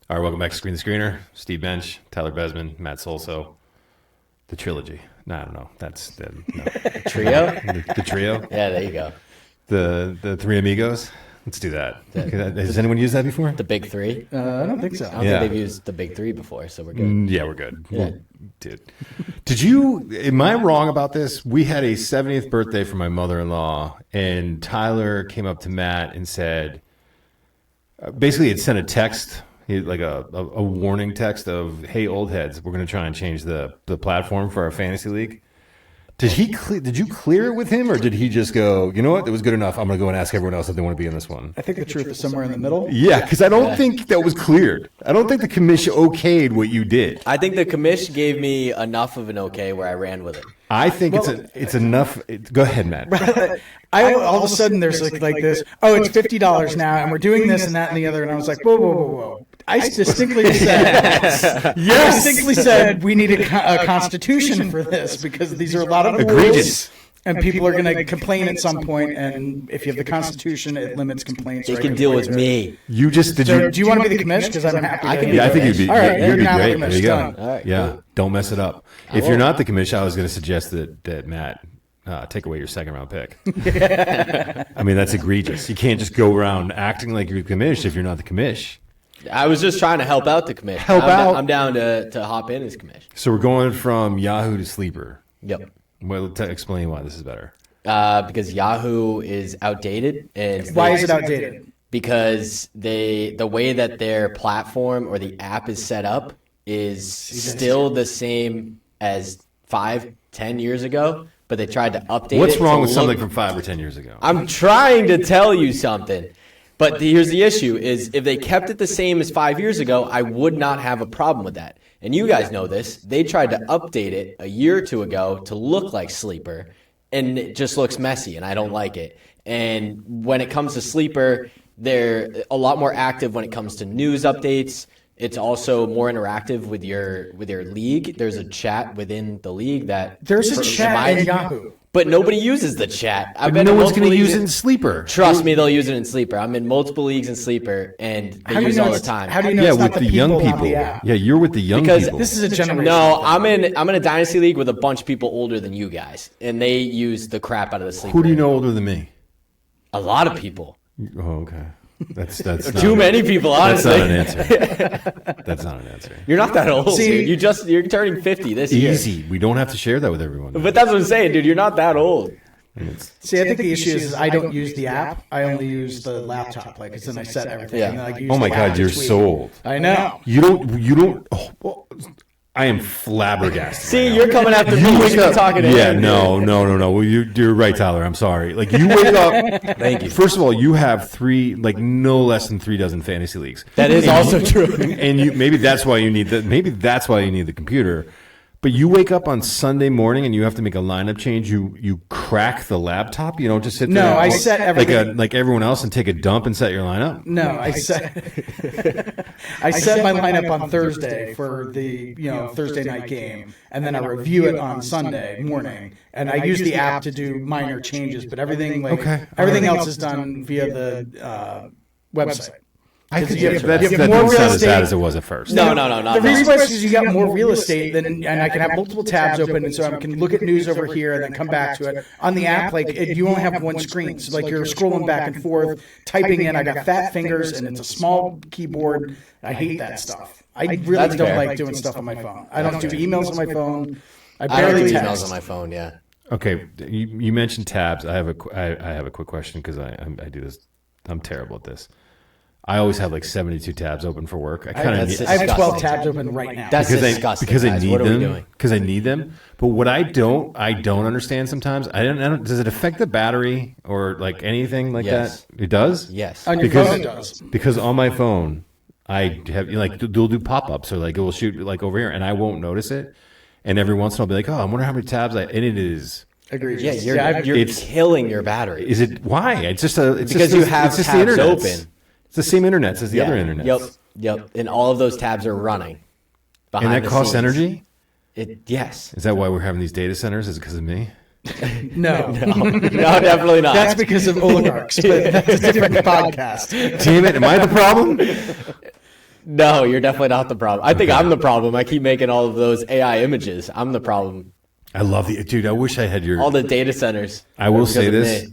All right, welcome back to Screen the Screener. Steve Bench, Tyler Besman, Matt Solso. The trilogy. No, I don't know. That's the Trio? the trio. Yeah, there you go. The Three Amigos. Let's do that. Has anyone used that before? The big three? I don't think so. I don't think they've used the big three before, so we're good. Yeah, we're good. Yeah. Well, dude. Am I wrong about this? We had a 70th birthday for my mother-in-law, and Tyler came up to Matt and said, basically it sent a text, like a warning text of, hey, old heads, we're going to try and change the platform for our fantasy league. Did you clear it with him, or did he just go, you know what, it was good enough, I'm going to go and ask everyone else if they want to be in this one? I think the truth is somewhere in the middle. Yeah, because I don't think that was cleared. I don't think the commission okayed what you did. I think the commish gave me enough of an okay where I ran with it. I think it's enough. Go ahead, Matt. All of a sudden, there's like this, it's $50 now, and we're doing this and that and the other, and I was like, whoa. I distinctly said we need a constitution for this because these are a lot of egregious. And people are going to complain at some point, and if you have the Constitution, it limits complaints. They can deal with me. Do you want to be the commish? Because I'm happy. I think you'd be. All right, you'd be now great. the commish. There you go. Done. All right, yeah, cool. don't mess it up. If you're not the commish, I was going to suggest that Matt take away your second round pick. I mean, that's egregious. You can't just go around acting like you're the commish if you're not the commish. I was just trying to help out the commish. I'm down to hop in as commish. So we're going from Yahoo to Sleeper. Yep. Well, explain why this is better. Because Yahoo is outdated. And Why is it outdated? Because the way that their platform or the app is set up is still the same as 5-10 years ago, but they tried to update it. What's wrong with something from 5 or 10 years ago? I'm trying to tell you something. But here's the issue is if they kept it the same as 5 years ago, I would not have a problem with that. And you guys know this. They tried to update it a year or two ago to look like Sleeper, and it just looks messy, and I don't like it. And when it comes to Sleeper, they're a lot more active when it comes to news updates. It's also more interactive with your league. There's a chat within the league that there's a chat in Yahoo. But nobody uses the chat. No one's going to use it in Sleeper. Trust me, they'll use it in Sleeper. I'm in multiple leagues in Sleeper, and they use it all the time. How do you know it's not with the young people? Yeah, you're with the young people. This is a generation. No, I'm in a dynasty league with a bunch of people older than you guys, and they use the crap out of the Sleeper. Who do you know older than me? A lot of people. Oh, okay. That's too many people, honestly. That's not an answer. That's not an answer. You're not that old, dude. You're turning 50 this year. Easy. We don't have to share that with everyone. But that's what I'm saying, dude. You're not that old. See, I think the issue is I don't use the app. I only use the laptop, because then I set everything. Yeah. And then, use oh my the God, app you're to tweet. so old. I know. You don't. Oh, well, I am flabbergasted. See, you're coming after me. You should be talking to him. No. Well, you're right, Tyler. I'm sorry. Like, you wake up. Thank you. First of all, you have no less than 3 dozen fantasy leagues. That is also true. And maybe that's why you need the computer. But you wake up on Sunday morning and you have to make a lineup change. You crack the laptop. You don't just sit there. No, I set everything like everyone else and take a dump and set your lineup. No, I set my lineup on Thursday for the Thursday night game, and then I review it on Sunday morning. And I use the app to do minor changes, but everything else is done via the website. I think you have that more doesn't real sound as estate. bad as it was at first. No. The reason why is because you got more real estate, and I can have multiple tabs open, and so I can look at news over here and then come back to it. On the app, you only have one screen, so you're scrolling back and forth, typing in. I got fat fingers, and it's a small keyboard. I hate that stuff. I really don't like doing stuff on my phone. I don't do emails on my phone. I barely do text. emails on my phone. Yeah. Okay, you mentioned tabs. I have a quick question because I do this. I'm terrible at this. I always have 72 tabs open for work. I have 12 tabs open right now. That's disgusting. Because I guys. need what them. Are we doing? Because I need them. But what I don't understand sometimes. I don't. Does it affect the battery or anything like Yes. that? It does. Yes. On your phone, it does. Because on my phone, I have they'll do pop-ups or it will shoot over here, and I won't notice it. And every once in a while, I'll be like, oh, I wonder how many tabs and it is. Agreed. Yeah, you're killing your battery. Is it why? It's just because you have tabs open. It's the same internet as the other internet. Yep. And all of those tabs are running. And that costs energy? Yes. Is that why we're having these data centers? Is it because of me? No, definitely not. That's because of oligarchs, but that's a different podcast. Damn it, am I the problem? No, you're definitely not the problem. I think I'm the problem. I keep making all of those AI images. I'm the problem. I love dude. I wish I had your all the data centers. I will say this: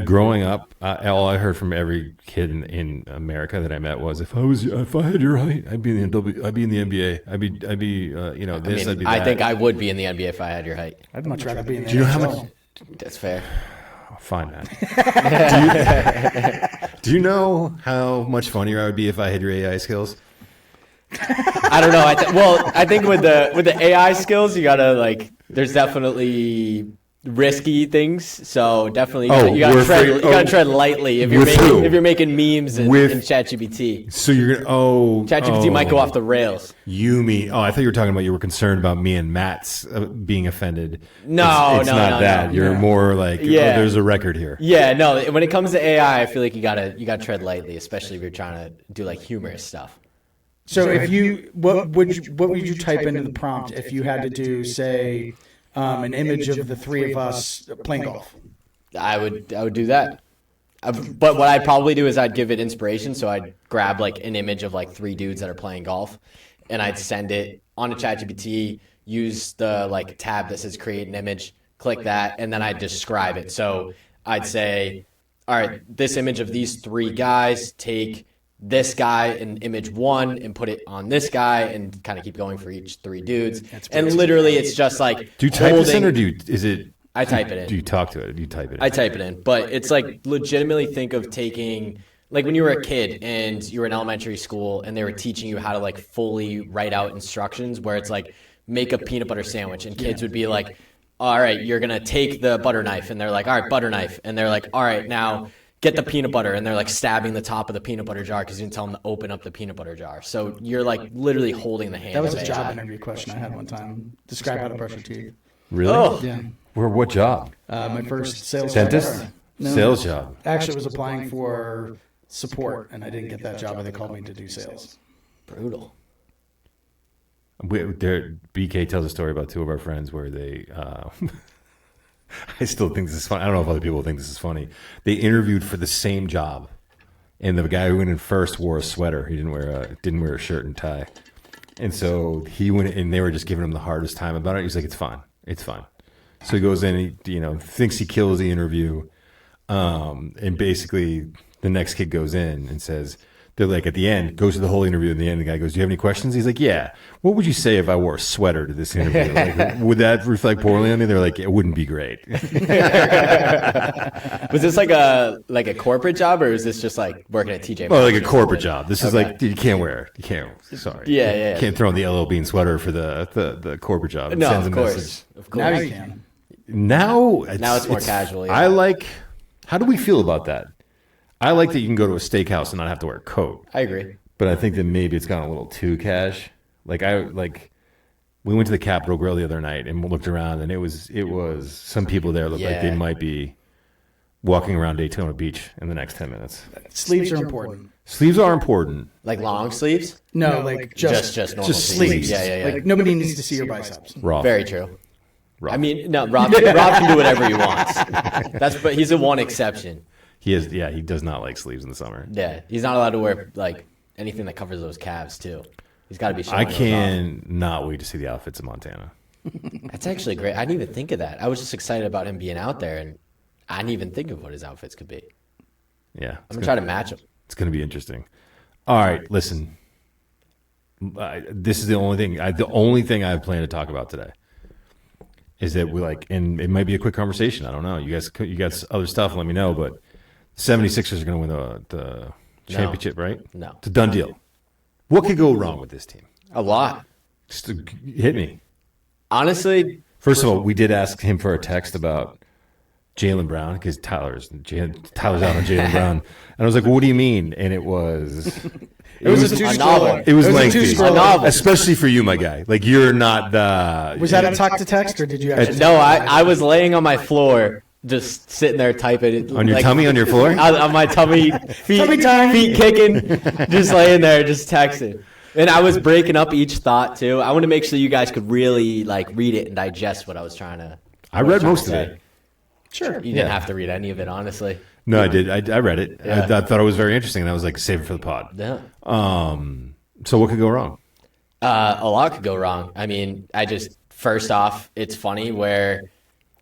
growing up, all I heard from every kid in America that I met was, if I had your height, I'd be in the NBA. I'd be this. I'd be that. I think I would be in the NBA if I had your height. I'd much rather be in the Do you know how NHL. much? That's fair. Fine, man. Do you know how much funnier I would be if I had your AI skills? I don't know. I think with the AI skills, you gotta there's definitely risky things. So definitely, you gotta tread lightly if you're making memes in ChatGPT. So you're gonna ChatGPT might go off the rails. I thought you were talking about you were concerned about me and Matt's being offended. No, it's not that. You're more like, there's a record here. Yeah, no. When it comes to AI, I feel like you gotta tread lightly, especially if you're trying to do humorous stuff. So if what would you type into the prompt if you had to do, say, an image of the three of us playing golf? I would do that. But what I'd probably do is I'd give it inspiration. So I'd grab an image of 3 dudes that are playing golf, and I'd send it on a ChatGPT, use the tab that says create an image, click that, and then I'd describe it. So I'd say, all right, this image of these 3 guys, take this guy in image 1 and put it on this guy, and kind of keep going for each 3 dudes. And literally it's just do you type this in, or I type it in. Do you talk to it? Do you type it in? I type it in, but it's legitimately think of taking, when you were a kid and you were in elementary school and they were teaching you how to fully write out instructions, where it's make a peanut butter sandwich, and kids would be like, all right, you're gonna take the butter knife, and they're like, all right, butter knife, and they're like, all right, now get the peanut butter, and they're stabbing the top of the peanut butter jar because you didn't tell them to open up the peanut butter jar. So you're literally holding the hand. That was a job interview question I had one time. Describe how to brush your teeth. Really? Oh. Yeah. What job? My first sales dentist? job. No. Sales job. Actually, was applying for support, and I didn't get that job, and they called me to do sales. Brutal. BK tells a story about 2 of our friends where they I still think this is funny. I don't know if other people think this is funny. They interviewed for the same job, and the guy who went in first wore a sweater. He didn't wear a shirt and tie, and so he went, and they were just giving him the hardest time about it. He's like, "It's fine. So he goes in, he thinks he kills the interview, and basically the next kid goes in and says, they're at the end, goes to the whole interview, and the end the guy goes, do you have any questions? He's like, yeah. What would you say if I wore a sweater to this interview? Would that reflect poorly on me? They're like, it wouldn't be great. Was this a corporate job, or is this just working at TJ? Well, a corporate job. This is you can't wear it. You can't. Sorry. Yeah. You can't throw on the LL Bean sweater for the corporate job. It no, sends of a course. message. Of course. Now you can. Now it's more casual. Yeah. I like. How do we feel about that? I like that you can go to a steakhouse and not have to wear a coat. I agree. But I think that maybe it's gone a little too cash. We went to the Capitol Grill the other night and looked around, and it was some people there looked like they might be walking around Daytona Beach in the next 10 minutes. Sleeves are important. Sleeves are important. Long sleeves? No, just normal sleeves. Yeah. Nobody needs to see your biceps. Raw. Very true. Raw. I mean, no, Rob can do whatever he wants. But he's the one exception. He is. Yeah, he does not like sleeves in the summer. Yeah, he's not allowed to wear anything that covers those calves too. He's got to be. I can not wait to see the outfits in Montana. That's actually great. I didn't even think of that. I was just excited about him being out there, and I didn't even think of what his outfits could be. Yeah, I'm gonna try to match them. It's gonna be interesting. All right, listen. This is the only thing. The only thing I have planned to talk about today is that and it might be a quick conversation. I don't know. You got other stuff. Let me know. But 76ers are going to win the championship, right? No. It's a done deal. What could go wrong with this team? A lot. Just hit me. Honestly. First of all, we did ask him for a text about Jalen Brown because Tyler's out on Jalen Brown. And I was like, well, what do you mean? And it was... It was a novel. It was lengthy. A novel. Especially for you, my guy. You're not the... Was that a talk to text, or did you actually... No, I was laying on my floor, just sitting there typing. On your tummy on your floor? On my tummy, feet kicking, just laying there, just texting. And I was breaking up each thought, too. I want to make sure you guys could really read it and digest what I was trying to... I read most of it. Sure. You didn't have to read any of it, honestly. No, I did. I read it. Yeah. I thought it was very interesting, and I was save it for the pod. Yeah. So what could go wrong? A lot could go wrong. I mean, first off, it's funny where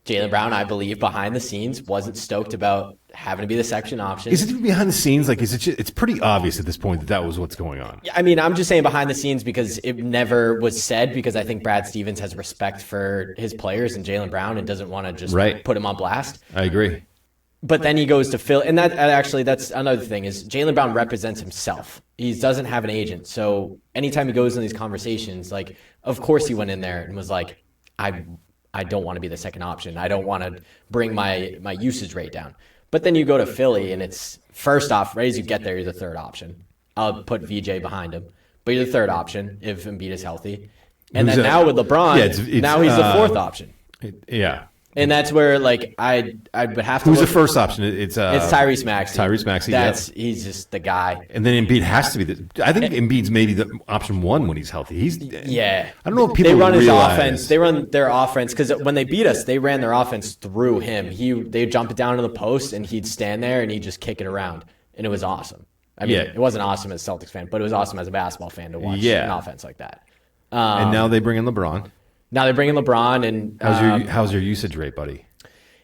Jalen Brown, I believe, behind the scenes, wasn't stoked about having to be the second option. Is it behind the scenes? Like, it's pretty obvious at this point that was what's going on. I mean, I'm just saying behind the scenes because it never was said, because I think Brad Stevens has respect for his players and Jalen Brown and doesn't want to just put him on blast. I agree. But then he goes to Phil, and that's another thing is Jalen Brown represents himself. He doesn't have an agent. So anytime he goes in these conversations, like, of course he went in there and was like, I don't want to be the second option. I don't want to bring my usage rate down. But then you go to Philly, and it's, first off, right as you get there, you're the third option. I'll put VJ behind him. But you're the third option if Embiid is healthy. And then now with LeBron, now he's the fourth option. Yeah. And that's where, like, I would have to. Who's the first option? It's Tyrese Maxey. Tyrese Maxey. He's just the guy. And then Embiid has to be I think Embiid's maybe the option one when he's healthy. I don't know if people they run realize. His offense. They run their offense because when they beat us, they ran their offense through him. They'd jump it down to the post, and he'd stand there and he'd just kick it around, and it was awesome. I mean, it wasn't awesome as a Celtics fan, but it was awesome as a basketball fan to watch an offense like that. And now they bring in LeBron. And how's your usage rate, buddy?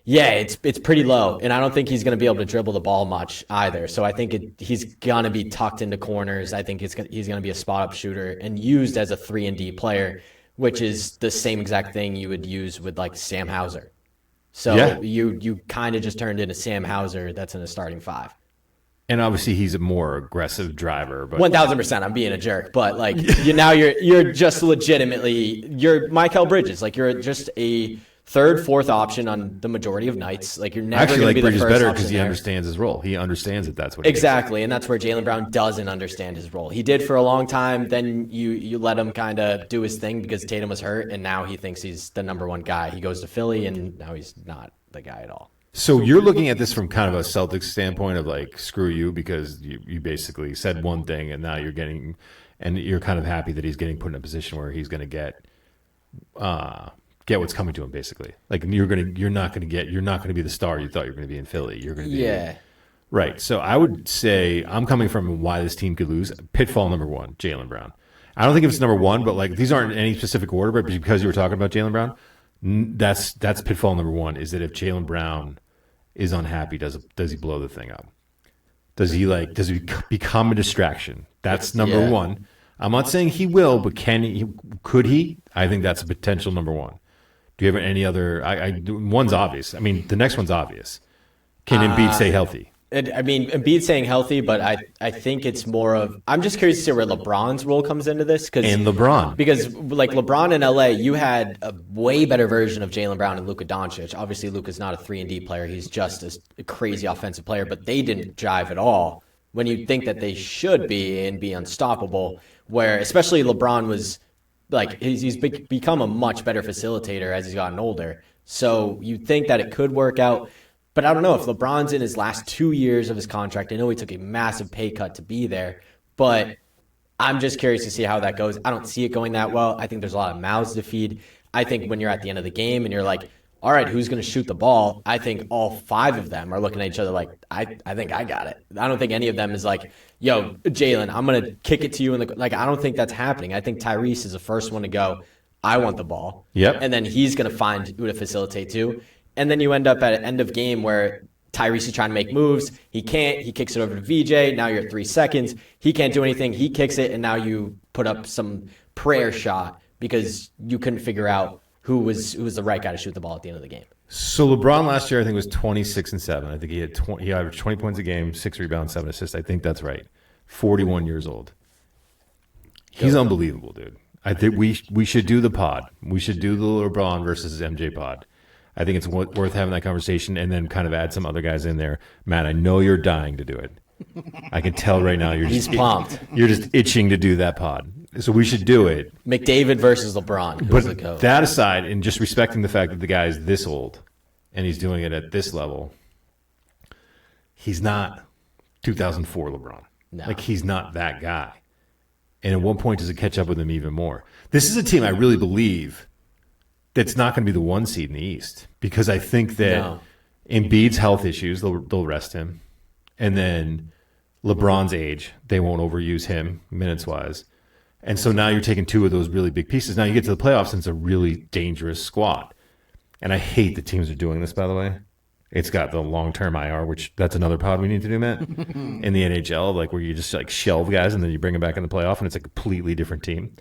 Yeah, it's pretty low, and I don't think he's going to be able to dribble the ball much either. So I think he's going to be tucked into corners. I think he's going to be a spot-up shooter and used as a 3-and-D player, which is the same exact thing you would use with, like, Sam Hauser. So you kind of just turned into Sam Hauser that's in a starting five. And obviously he's a more aggressive driver. But 1,000%, I'm being a jerk, but like you're just legitimately Mikal Bridges. Like, you're just a third, fourth option on the majority of nights. Like, you're never going to be the Bridges first better option because he there. understands his role. He understands that that's what exactly, and that's where Jalen Brown doesn't understand his role. He did for a long time. Then you let him kind of do his thing because Tatum was hurt, and now he thinks he's the number one guy. He goes to Philly, and now he's not the guy at all. So you're looking at this from kind of a Celtics standpoint of, like, screw you, because you basically said one thing and now you're kind of happy that he's getting put in a position where he's going to get what's coming to him, basically. Like, you're not going to be the star you thought you were going to be in Philly. You're going to be right. So I would say I'm coming from why this team could lose. Pitfall number one, Jalen Brown. I don't think it's number one, but, like, these aren't in any specific order, but because you were talking about Jalen Brown, that's pitfall number one, is that if Jalen Brown is unhappy, does he blow the thing up? Does he become a distraction? That's number one. I'm not saying he will, but could he? I think that's a potential number one. Do you have any other? One's obvious. I mean, the next one's obvious. Can Embiid stay healthy? I mean, Embiid staying healthy, but I think it's more of, I'm just curious to see where LeBron's role comes into this. And LeBron. Because, like, LeBron in LA, you had a way better version of Jalen Brown and Luka Doncic. Obviously, Luka's not a 3-and-D player. He's just a crazy offensive player, but they didn't jive at all when you think that they should be and be unstoppable, where especially LeBron was, like, he's become a much better facilitator as he's gotten older. So you think that it could work out. But I don't know if LeBron's in his last 2 years of his contract. I know he took a massive pay cut to be there, but I'm just curious to see how that goes. I don't see it going that well. I think there's a lot of mouths to feed. I think when you're at the end of the game and you're like, all right, who's going to shoot the ball? I think all five of them are looking at each other like, I think I got it. I don't think any of them is like, yo, Jalen, I'm going to kick it to you. I don't think that's happening. I think Tyrese is the first one to go, I want the ball. Yep. And then he's going to find who to facilitate to. And then you end up at an end of game where Tyrese is trying to make moves. He can't. He kicks it over to VJ. Now you're at 3 seconds. He can't do anything. He kicks it, and now you put up some prayer shot because you couldn't figure out who was the right guy to shoot the ball at the end of the game. So LeBron last year, I think, was 26-7. I think he averaged 20 points a game, 6 rebounds, 7 assists. I think that's right. 41 years old. He's unbelievable, dude. I think we should do the pod. We should do the LeBron versus MJ pod. I think it's worth having that conversation and then kind of add some other guys in there. Matt, I know you're dying to do it. I can tell right now He's pumped. You're just itching to do that pod. So we should do it. McDavid versus LeBron. But that aside, and just respecting the fact that the guy is this old and he's doing it at this level, he's not 2004 LeBron. No. Like, he's not that guy. And at one point, does it catch up with him even more? This is a team I really believe that's not going to be the 1 seed in the East, because I think that Embiid's health issues, they'll rest him. And then LeBron's age, they won't overuse him minutes-wise. And so now you're taking two of those really big pieces. Now you get to the playoffs and it's a really dangerous squad. And I hate that teams are doing this, by the way. It's got the long-term IR, which that's another pod we need to do, Matt. In the NHL, like where you just like shelve guys and then you bring them back in the playoff and it's a completely different team.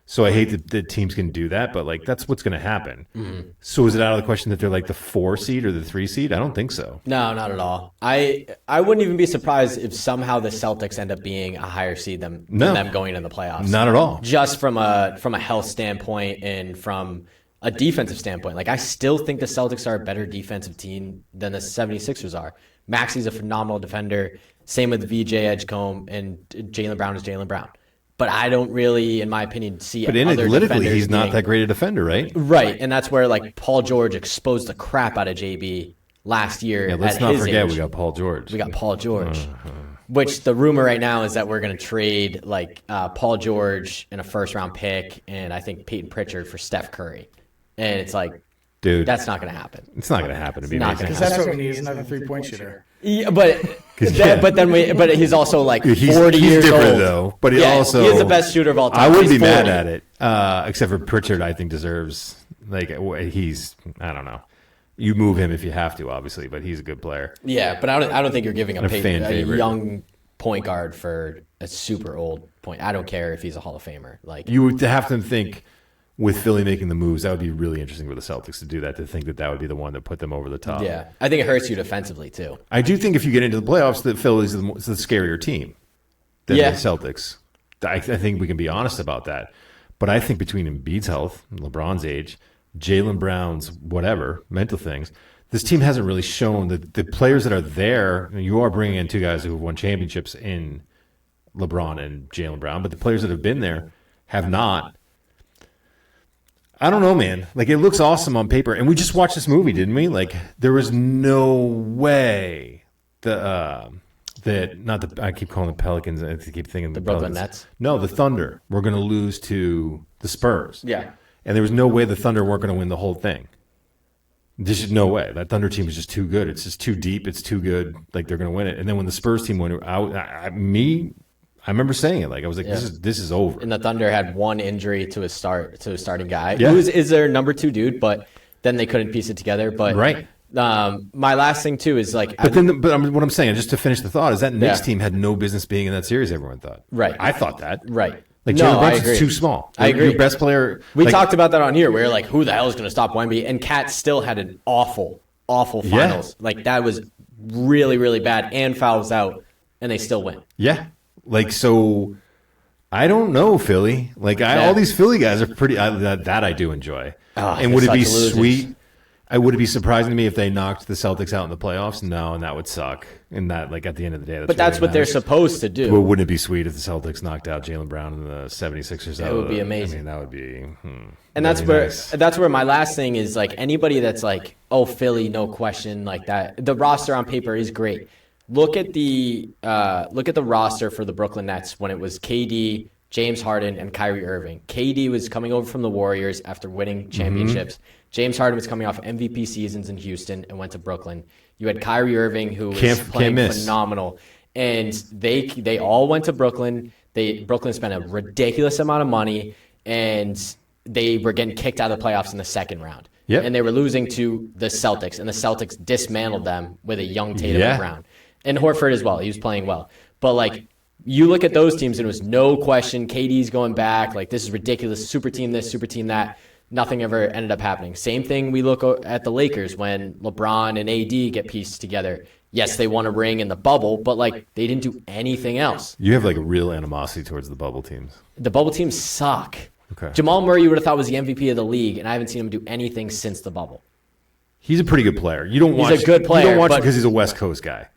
So I hate that teams can do that, but like that's what's going to happen. Mm-hmm. So is it out of the question that they're like the 4 seed or the 3 seed? I don't think so. No, not at all. I wouldn't even be surprised if somehow the Celtics end up being a higher seed than them going in the playoffs. Not at all. Just from a health standpoint and from a defensive standpoint. Like I still think the Celtics are a better defensive team than the 76ers are. Maxi's a phenomenal defender. Same with VJ Edgecombe, and Jalen Brown is Jalen Brown. But I don't really, in my opinion, see other defenders. But analytically, he's not that great a defender, right? Right, and that's where like Paul George exposed the crap out of JB last year. Yeah, let's not forget we got Paul George. Which the rumor right now is that we're going to trade like Paul George and a first-round pick, and I think Peyton Pritchard for Steph Curry. And it's like, dude, that's not going to happen. It's not going to happen. To be amazing. Because that's what we need is another 3-point shooter. Yeah, but he's also like 40 years different old. Though. But he is the best shooter of all time. I wouldn't be mad at it, except for Pritchard. I think deserves I don't know. You move him if you have to, obviously, but he's a good player. Yeah, but I don't think you're giving a young point guard for a super old point. I don't care if he's a Hall of Famer. Like you would have to think. With Philly making the moves, that would be really interesting for the Celtics to do that, to think that would be the one that put them over the top. Yeah, I think it hurts you defensively, too. I do think if you get into the playoffs, that Philly's the scarier team than the Celtics. I think we can be honest about that. But I think between Embiid's health, LeBron's age, Jalen Brown's whatever, mental things, this team hasn't really shown that the players that are there, you are bringing in two guys who have won championships in LeBron and Jalen Brown, but the players that have been there have not. I don't know, man. Like, it looks awesome on paper. And we just watched this movie, didn't we? Like, there was no way I keep calling the Pelicans. I keep thinking the Brooklyn Nets. No, the Thunder were going to lose to the Spurs. Yeah. And there was no way the Thunder weren't going to win the whole thing. There's just no way. That Thunder team is just too good. It's just too deep. It's too good. Like, they're going to win it. And then when the Spurs team went out, I remember saying it. Like I was like, this is over. And the Thunder had one injury to a starting guy. Yeah. Who is their number 2 dude, but then they couldn't piece it together. But right. My last thing too is like, what I'm saying, just to finish the thought, is that Knicks team had no business being in that series. Everyone thought. Right. I thought that. Right. Like Jalen Brunson's too small. I agree. Your best player. We talked about that on here. We were like, who the hell is going to stop Wemby? And Cat still had an awful finals. Yeah. Like that was really, really bad. And fouls out, and they still win. Yeah. Like so. I don't know, Philly. Like all these Philly guys are pretty. That I do enjoy. And would it be sweet? Would it be surprising to me if they knocked the Celtics out in the playoffs? No, and that would suck. And that, like at the end of the day, that's what they're supposed to do. But wouldn't it be sweet if the Celtics knocked out Jalen Brown and the 76ers? That would be amazing. I mean, that would be. And that's where my last thing is like anybody that's like, oh, Philly, no question, like that. The roster on paper is great. Look at the roster for the Brooklyn Nets when it was KD, James Harden, and Kyrie Irving. KD was coming over from the Warriors after winning championships. Mm-hmm. James Harden was coming off MVP seasons in Houston and went to Brooklyn. You had Kyrie Irving, who was playing phenomenal. And they all went to Brooklyn. Brooklyn spent a ridiculous amount of money, and they were getting kicked out of the playoffs in the second round. Yep. And they were losing to the Celtics, and the Celtics dismantled them with a young Tatum and Brown. And Horford as well. He was playing well. But, like, you look at those teams, and it was no question. KD's going back. Like, this is ridiculous. Super team this, super team that. Nothing ever ended up happening. Same thing we look at the Lakers when LeBron and AD get pieced together. Yes, they won a ring in the bubble, but, like, they didn't do anything else. You have, like, a real animosity towards the bubble teams. The bubble teams suck. Okay. Jamal Murray you would have thought was the MVP of the league, and I haven't seen him do anything since the bubble. He's a pretty good player. He's a good player. You don't watch him because he's a West Coast guy.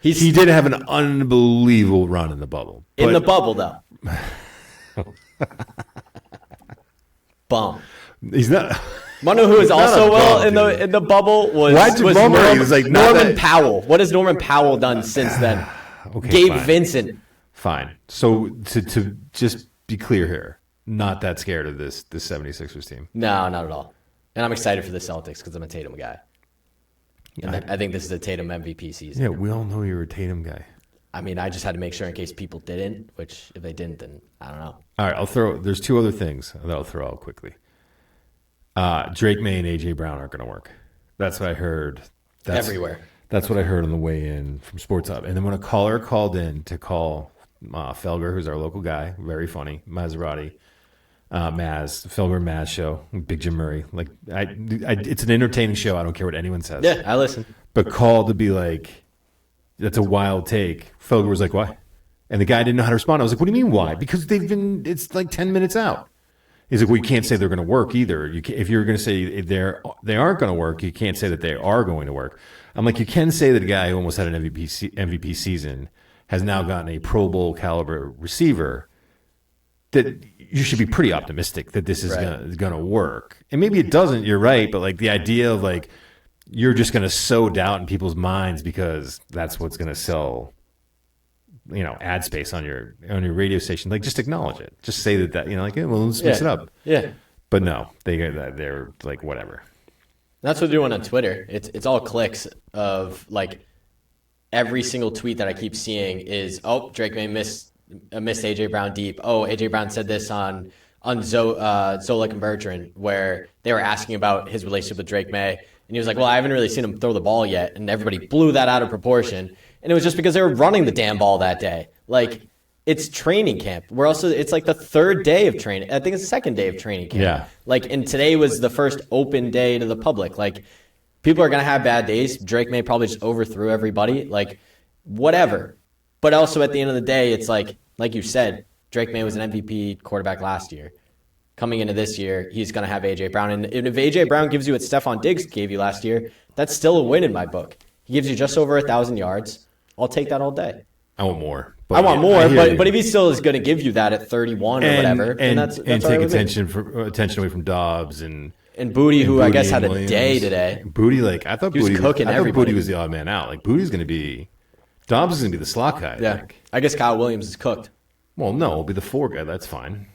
He did have an unbelievable run in the bubble. In the bubble, though. Bum. He's not. Want to know who is also in the bubble was Norman Powell. What has Norman Powell done since then? Okay, Gabe Vincent. Fine. So to just be clear here, not that scared of this 76ers team. No, not at all. And I'm excited for the Celtics because I'm a Tatum guy. And I think this is a Tatum MVP season. Yeah, we all know you're a Tatum guy. I mean, I just had to make sure in case people didn't, which if they didn't, then I don't know. All right, there's two other things that I'll throw out quickly. Drake May and A.J. Brown aren't going to work. That's what I heard. Everywhere. That's what I heard on the way in from Sports Hub. And then when a caller called in to call Felger, who's our local guy, very funny, Maserati, Felger Maz show, Big Jim Murray. Like, it's an entertaining show. I don't care what anyone says. Yeah, I listen. But called to be like, that's a wild take. Felger was like, why? And the guy didn't know how to respond. I was like, what do you mean why? Because it's like 10 minutes out. He's like, well, you can't say they're going to work either. If you're going to say they aren't going to work, you can't say that they are going to work. I'm like, you can say that a guy who almost had an MVP season has now gotten a Pro Bowl caliber receiver, that you should be pretty optimistic that this is going to work. And maybe it doesn't, you're right, but like the idea of like you're just going to sow doubt in people's minds because that's what's going to sell, ad space on your radio station. Like, just acknowledge it. Just say that like, well, let's mix it up. Yeah. But no, they're like whatever. That's what they're doing on Twitter. It's all clicks of like every single tweet that I keep seeing is, oh, Drake May missed AJ Brown deep. Oh, AJ Brown said this on Zolik and Bertrand, where they were asking about his relationship with Drake May. And he was like, well, I haven't really seen him throw the ball yet. And everybody blew that out of proportion. And it was just because they were running the damn ball that day. Like, it's training camp. It's like the third day of training. I think it's the second day of training camp. Yeah. Like, and today was the first open day to the public. Like, people are going to have bad days. Drake May probably just overthrew everybody. Like, whatever. But also at the end of the day, it's like you said, Drake May was an MVP quarterback last year. Coming into this year, he's going to have A.J. Brown. And if A.J. Brown gives you what Stephon Diggs gave you last year, that's still a win in my book. He gives you just over 1,000 yards. I'll take that all day. I want more. I want more, but if he still is going to give you that at 31 or whatever, then that's take attention away from Dobbs and Booty, who I guess had a day today. Booty, like I thought, he was cooking everybody. Booty was the odd man out. Like Booty's going to be, Dobbs is going to be the slot guy. Yeah, I guess Kyle Williams is cooked. Well, no, it'll be the 4 guy. That's fine.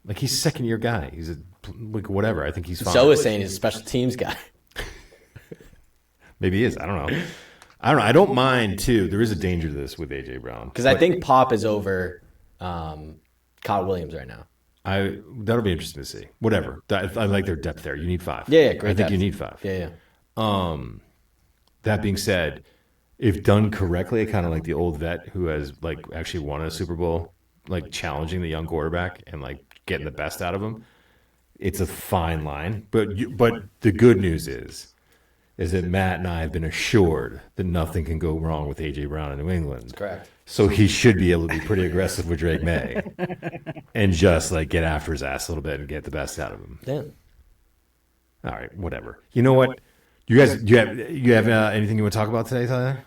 Like he's a second-year guy. He's whatever. I think he's fine. So is saying he's a special teams guy. Maybe he is. I don't know. I don't mind too. There is a danger to this with A.J. Brown because I think Pop is over Kyle Williams right now. That'll be interesting to see. Whatever. I like their depth there. You need 5. Yeah, great. I think you need 5. Yeah. That being said, if done correctly, kind of like the old vet who has like actually won a Super Bowl, like challenging the young quarterback and like getting the best out of him, it's a fine line. But the good news is that Matt and I have been assured that nothing can go wrong with A.J. Brown in New England. That's correct. So he should be able to be pretty aggressive with Drake May and just like get after his ass a little bit and get the best out of him. Yeah. All right, whatever. You know what? You guys, you have anything you want to talk about today, Tyler?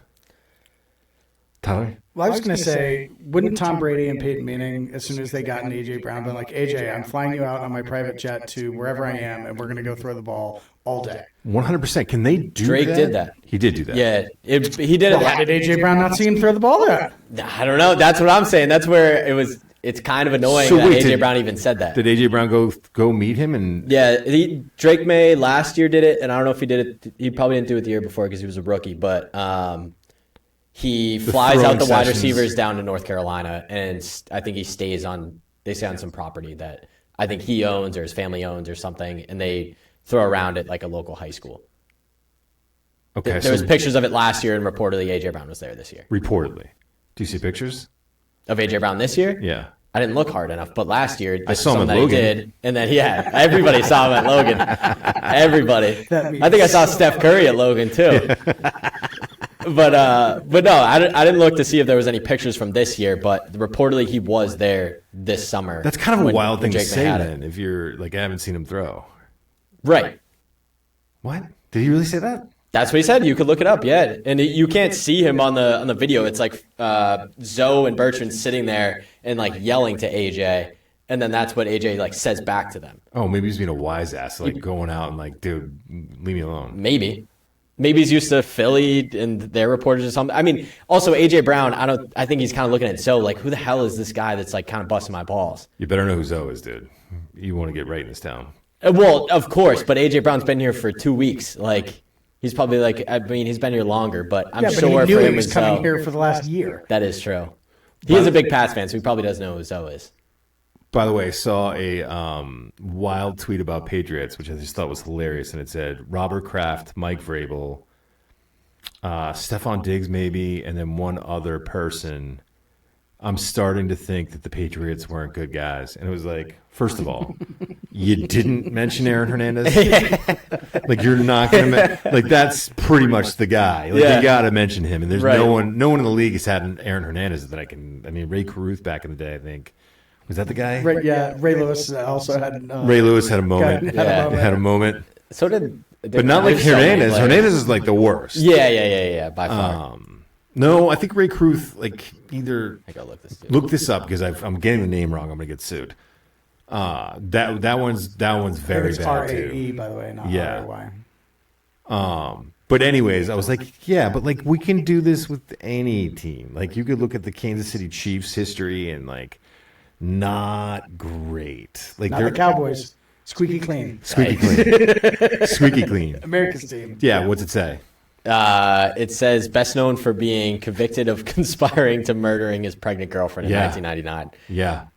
Well, I was going to say, wouldn't Tom Brady and Peyton Manning, as soon as they got an A.J. Brown, been like, AJ, I'm flying you out on my private jet to wherever I am, and we're going to go throw the ball all day. 100%. Can they do Drake that? Drake did that. He did do that. Yeah, he did it. Why did A.J. Brown not see him throw the ball there? I don't know. That's what I'm saying. That's where it was. It's kind of annoying that A.J. Brown even said that. Did A.J. Brown go meet him? And yeah, Drake May last year did it, and I don't know if he did it. He probably didn't do it the year before because he was a rookie, but he flies out the wide receivers down to North Carolina, and I think he stays on some property that I think he owns or his family owns or something, and they throw around at like a local high school. Okay, there was pictures of it last year, and reportedly A.J. Brown was there this year. Reportedly. Do you see pictures? Of A.J. Brown this year? Yeah. I didn't look hard enough, but last year I saw him at Logan. Did, and then everybody saw him at Logan. Everybody. I think I saw Steph Curry at Logan too. But no, I didn't look to see if there was any pictures from this year. But reportedly he was there this summer. That's kind of a wild thing to say, then. If you're like, I haven't seen him throw. Right. What? Did he really say that? That's what he said. You could look it up, yeah. And you can't see him on the video. It's like Zoe and Bertrand sitting there and like yelling to AJ, and then that's what AJ like says back to them. Oh, maybe he's being a wise ass, like going out and like, dude, leave me alone. Maybe he's used to Philly and their reporters or something. I mean, also AJ Brown. I think he's kind of looking at Zoe like, who the hell is this guy that's like kind of busting my balls? You better know who Zoe is, dude. You want to get right in this town. Well, of course, but AJ Brown's been here for 2 weeks, like. He's probably like, I mean, he's been here longer, but I'm Yeah, sure but he for knew him he was as coming Zoe, here for the last year. that is true. He is a big Pats fan, so he probably does know who Zoe is. By the way, I saw a wild tweet about Patriots, which I just thought was hilarious, and it said Robert Kraft, Mike Vrabel, Stephon Diggs maybe, and then one other person. I'm starting to think that the Patriots weren't good guys. And it was like, first of all, you didn't mention Aaron Hernandez. Like, you're not going to like, that's pretty much the guy. Like, you got to mention him. And there's no one in the league has had an Aaron Hernandez that I mean, Ray Caruth back in the day, I think. Was that the guy? Ray Lewis also had. Ray Lewis had a moment. Had a moment. So did. But not like Hernandez. Hernandez is like the worst. Yeah, by far. No, I think Ray Caruth, like, either I gotta look this up because I'm getting the name wrong. I'm gonna get sued. That one's very it's bad R-A-E, too. by the way, not R-A-Y. But anyways, I was like, yeah, but like we can do this with any team. Like you could look at the Kansas City Chiefs history and like not great. Like Not the Cowboys. Squeaky clean. Squeaky clean. Squeaky clean. America's team. Yeah, what's it say? It says best known for being convicted of conspiring to murdering his pregnant girlfriend in 1999. Yeah.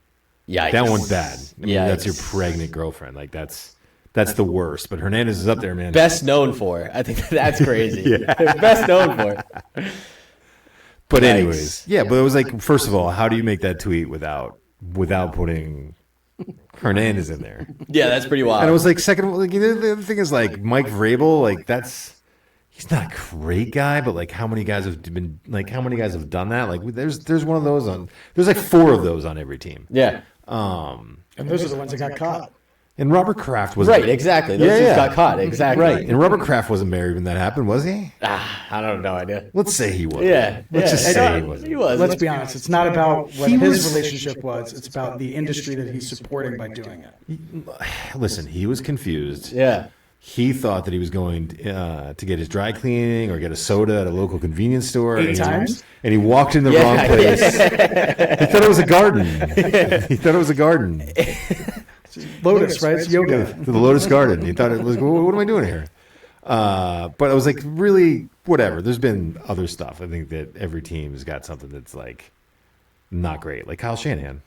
Yikes. That one's bad. I mean, Yikes. that's your pregnant girlfriend. Like that's the worst. But Hernandez is up there, man. Best known for. I think that's crazy. Best known for. But Yikes. anyways, yeah. But it was like, first of all, how do you make that tweet without putting Hernandez in there? Yeah, that's pretty wild. And it was like, second, like, the other thing is like Mike Vrabel, like he's not a great guy, but like how many guys have done that? Like there's one of those there's like 4 of those on every team. Yeah. And those are the ones that got caught. And Robert Kraft was Right, exactly. Those dudes got caught. Exactly. Right. And Robert Kraft wasn't married when that happened, was he? I don't know. Idea. Let's say he was. Yeah. Let's just say he was. He was. Let's be honest. It's not about what his relationship was. It's about the industry that he's supporting by doing it. Listen, he was confused. Yeah. He thought that he was going to get his dry cleaning or get a soda at a local convenience store. 8 times? And he walked in the wrong place. He thought it was a garden. He thought it was a garden. Lotus, right? It's yoga. The Lotus Garden. He thought it was, what am I doing here? But I was like, really, whatever. There's been other stuff. I think that every team has got something that's like not great. Like Kyle Shanahan.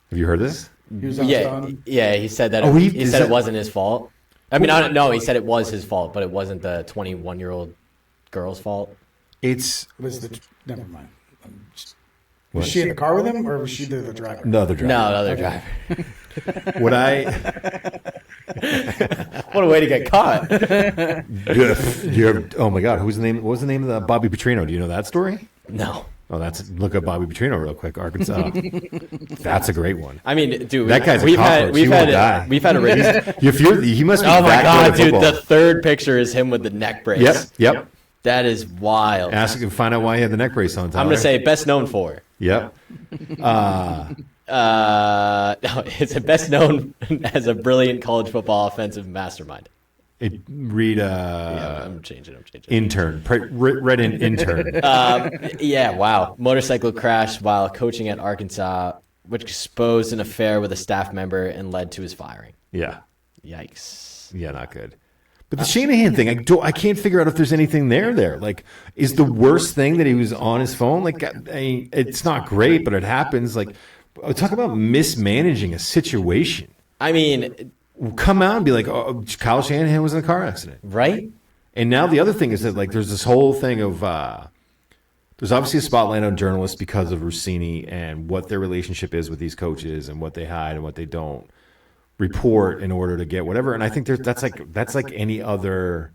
Have you heard this? He was on his phone. Yeah. He said that. He said it wasn't his fault. I mean, no. He said it was his fault, but it wasn't the 21-year-old girl's fault. Never mind. Was she in the car with him, or was she the driver? No, the driver. No, the other driver. What a way to get caught. Oh my God, what was the name of the Bobby Petrino? Do you know that story? No. Oh, look up Bobby Petrino real quick, Arkansas. That's a great one. I mean, dude, that guy's a cockroach. He won't die. We've had a he must be. Oh my God, dude! football. The third picture is him with the neck brace. Yep. That is wild. Ask and find out why he had the neck brace on. I'm gonna say best known for. Yep. No, it's best known as a brilliant college football offensive mastermind. I'm changing. Intern. Read in intern. Yeah, wow. Motorcycle crash while coaching at Arkansas, which exposed an affair with a staff member and led to his firing. Yeah. Yikes. Yeah, not good. But the Shanahan thing, I can't figure out if there's anything there. Like, is the worst thing that he was on his phone? Like, it's not great, but it happens. Like, talk about mismanaging a situation. I mean, come out and be like, oh, Kyle Shanahan was in a car accident. Right? And now the other thing is that, like, there's this whole thing of, there's obviously a spotlight on journalists because of Rossini and what their relationship is with these coaches and what they hide and what they don't report in order to get whatever. And I think that's like any other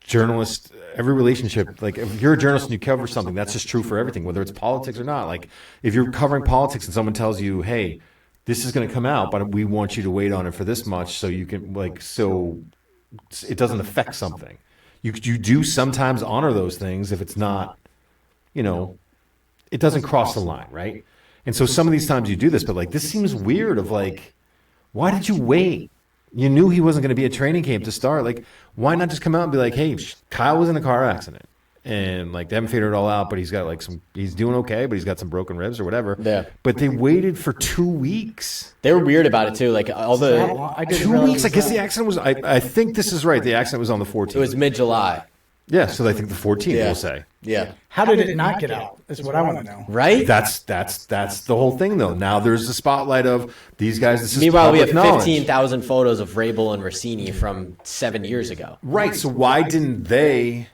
journalist, every relationship. Like, if you're a journalist and you cover something, that's just true for everything, whether it's politics or not. Like, if you're covering politics and someone tells you, hey, this is going to come out, but we want you to wait on it for this much so you can, like, so it doesn't affect something. You do sometimes honor those things if it's not, it doesn't cross the line, right? And so some of these times you do this, but like, this seems weird of like, why did you wait? You knew he wasn't going to be at training camp to start. Like, why not just come out and be like, hey, Kyle was in a car accident. and like they haven't figured it all out, but he's got like he's doing okay, but he's got some broken ribs or whatever. Yeah. But they waited for 2 weeks. They were weird about it too. Like all the 2 weeks. I guess the accident was. I think this is right. The accident was on the 14th. it was mid-July. Yeah, so I think the 14th. We'll say. Yeah. How did it not get out? Is what I want to know. Right? That's the whole thing, though. Now there's the spotlight of these guys. This is Meanwhile, we have public 15,000 photos of Rabel and Rossini from 7 years ago. Right. So why didn't the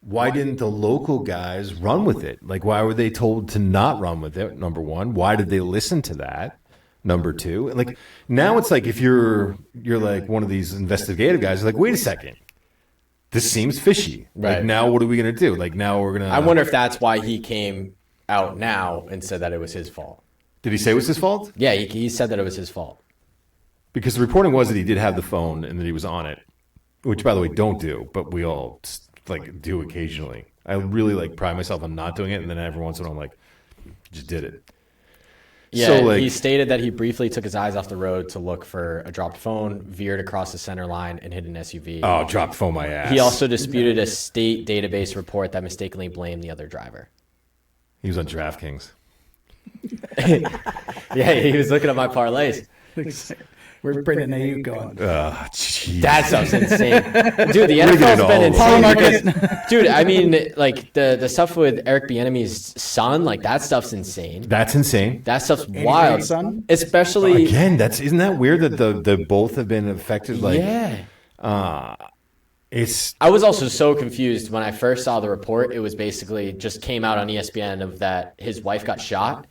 local guys run with it? Like, why were they told to not run with it? Number one, why did they listen to that? Number two, and like now it's like if you're like one of these investigative guys, like, wait a second. This seems fishy. Right. Like, now what are we going to do? Like, now we're going to... I wonder if that's why he came out now and said that it was his fault. Did he say it was his fault? Yeah, he said that it was his fault. Because the reporting was that he did have the phone and that he was on it, which, by the way, don't do, but we all like do occasionally. I really like pride myself on not doing it, and then every once in a while I'm like, just did it. Yeah, so, like, he stated that he briefly took his eyes off the road to look for a dropped phone, veered across the center line, and hit an SUV. Oh, dropped phone my ass. He also disputed a state database report that mistakenly blamed the other driver. He was on DraftKings. Yeah, he was looking at my parlays. Where's Brendan Ayuk going? Jeez. That stuff's insane. Dude, the NFL's been insane. Because, dude, I mean, like, the stuff with Eric Bieniemy's son, like, that stuff's insane. That's insane. That stuff's wild. Son? Especially... Again, isn't that weird that the both have been affected? Like, yeah. I was also so confused when I first saw the report. It was basically just came out on ESPN of that his wife got shot.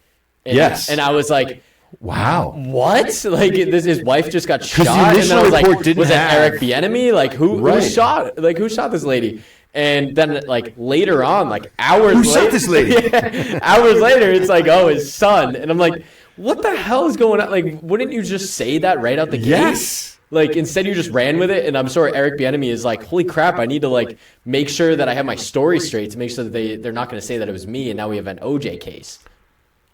And, yes. And I was like... Wow. What? Like his wife just got shot, the and then I was like, report was didn't it Eric Bieniemy? Like who shot? Like who shot this lady? And then like later on, like hours later, shot this lady? Yeah, hours later, it's like, oh, his son, and I'm like, what the hell is going on? Like, wouldn't you just say that right out the gate? Yes. Like instead you just ran with it, and I'm sure Eric Bieniemy is like, holy crap, I need to like make sure that I have my story straight to make sure that they're not going to say that it was me, and now we have an OJ case.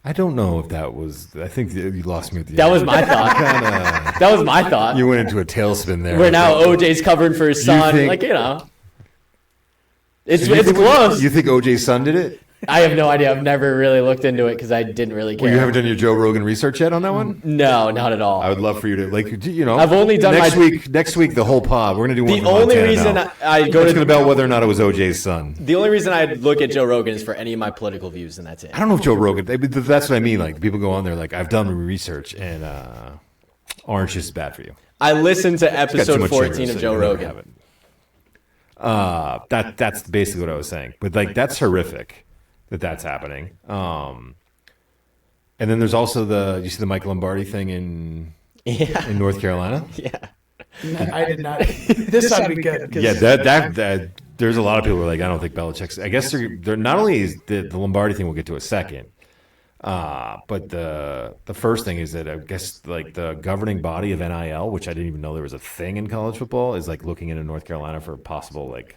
I don't know if that was. I think you lost me at the That end. was my thought. That was my thought. You went into a tailspin there. Where now OJ's covering for his son. think- Like, you know. It's You think- close. You think OJ's son did it? I have no idea. I've never really looked into it because I didn't really care. Well, you haven't done your Joe Rogan research yet on that one? No, not at all. I would love for you to, like, you know. I've only done next week. Next week, the whole pod. We're gonna do one. The from only Montana reason now. I go It's to about whether or not it was OJ's son. the only reason I look at Joe Rogan is for any of my political views, and that's it. I don't know if Joe Rogan. That's what I mean. Like, people go on there, like, I've done research, and orange juice is bad for you. I listened to It's got too episode much 14 sugar, of so Joe you never Rogan. have it. That's basically what I was saying. But like, that's horrific that's happening. And then there's also you see the Mike Lombardi thing in North Carolina. I did not. This ought to be good. Yeah, that there's a lot of people who are like, I don't think Belichick's. I guess they're not only is the Lombardi thing we'll get to a second, but the first thing is that I guess like the governing body of NIL, which I didn't even know there was a thing in college football, is like looking into North Carolina for possible like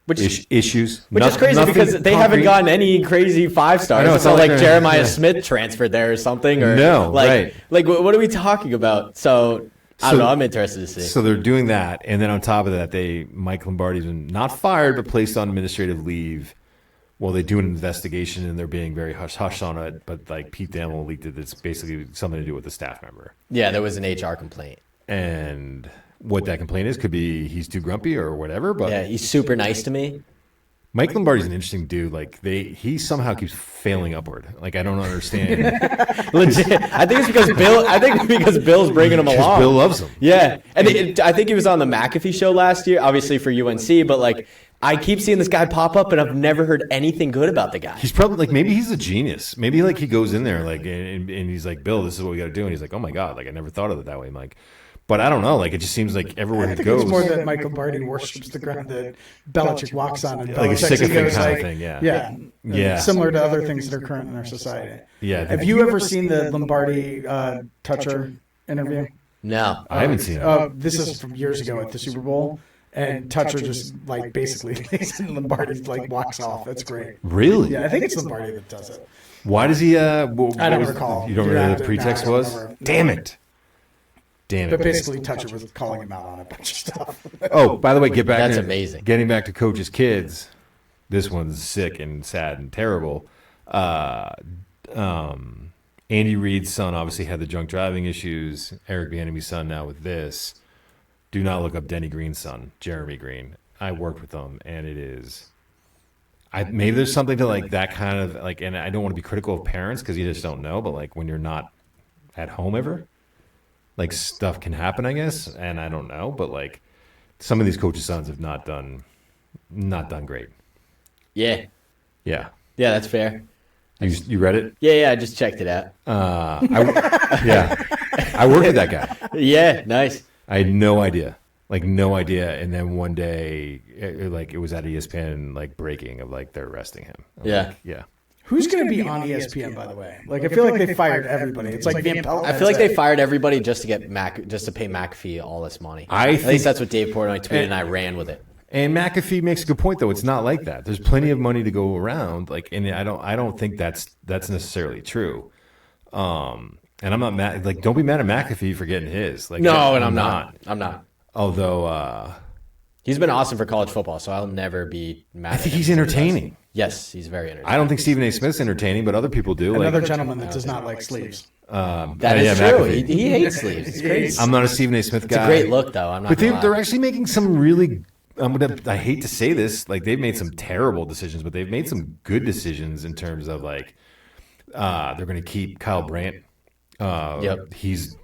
issues. Which is crazy because they haven't gotten any crazy 5-stars. It's not like Jeremiah Smith transferred there or something. Or No, like, right. Like, what are we talking about? So, I don't know. I'm interested to see. So they're doing that. And then on top of that, Mike Lombardi's been not fired, but placed on administrative leave while they do an investigation, and they're being very hush-hush on it. But like Pete Thamel leaked it. It's basically something to do with the staff member. Yeah, there was an HR complaint. And what that complaint is could be he's too grumpy or whatever. But yeah, he's super nice to me. Mike Lombardi's an interesting dude. Like he somehow keeps failing upward. Like I don't understand. Legit. I think it's because Bill's bringing him along. Bill loves him. Yeah, and I think he was on the McAfee show last year, obviously for UNC. But like, I keep seeing this guy pop up, and I've never heard anything good about the guy. He's probably like maybe he's a genius. Maybe like he goes in there like and he's like, Bill, this is what we got to do, and he's like, oh my god, like I never thought of it that way, Mike. But I don't know. Like it just seems like everywhere he goes, it's more that Michael Barty worships the ground that Belichick walks on, and like a Belichick sycophant goes kind of like, thing. Yeah. yeah. Similar to other things that are current in our society. Yeah. Have you ever seen the Lombardi Toucher interview? No, I haven't seen it. This is from years ago at the Super Bowl, and Toucher just like basically Lombardi like walks off. That's great. Really? Yeah, I think it's Lombardi that does it. Why does he? I don't recall. You don't remember what the I pretext don't was? remember. Damn it. But basically, Toucher was calling him out on a bunch of stuff. Oh, by the way, That's amazing. Getting back to coach's kids. this one's sick and sad and terrible. Andy Reid's son obviously had the drunk driving issues. Eric Bieniemy's son now with this. Do not look up Denny Green's son, Jeremy Green. I worked with them, and it is. Maybe there's something to like that kind of like, and I don't want to be critical of parents because you just don't know. But like when you're not at home ever, like stuff can happen, I guess, and I don't know. But like some of these coaches' sons have not done great. Yeah. Yeah. Yeah, that's fair. You read it? Yeah, I just checked it out. I worked with that guy. Yeah, nice. I had no idea, and then one day, it was at ESPN, like breaking of like they're arresting him. Yeah. Who's going to be on ESPN, by the way? Like, I feel like they fired everybody. It's like Van Pelt. I feel like they fired everybody just to get just to pay McAfee all this money. At least that's what Dave Portnoy tweeted, and I ran with it. And McAfee makes a good point, though. It's not like that. There's plenty of money to go around. Like, and I don't think that's necessarily true. And I'm not mad. Like, don't be mad at McAfee for getting his. Like, no, and I'm not. I'm not. Although he's been awesome for college football, so I'll never be mad. I think he's entertaining. Yes, he's very entertaining. I don't think Stephen A. Smith's entertaining, but other people do. Another gentleman that does not like sleeves. That is true. He hates sleeves. It's crazy. I'm not a Stephen A. Smith guy. It's a great look, though. I'm not. But they're actually making some really. I hate to say this, like they've made some terrible decisions, but they've made some good decisions in terms of like they're going to keep Kyle Brandt. Yep,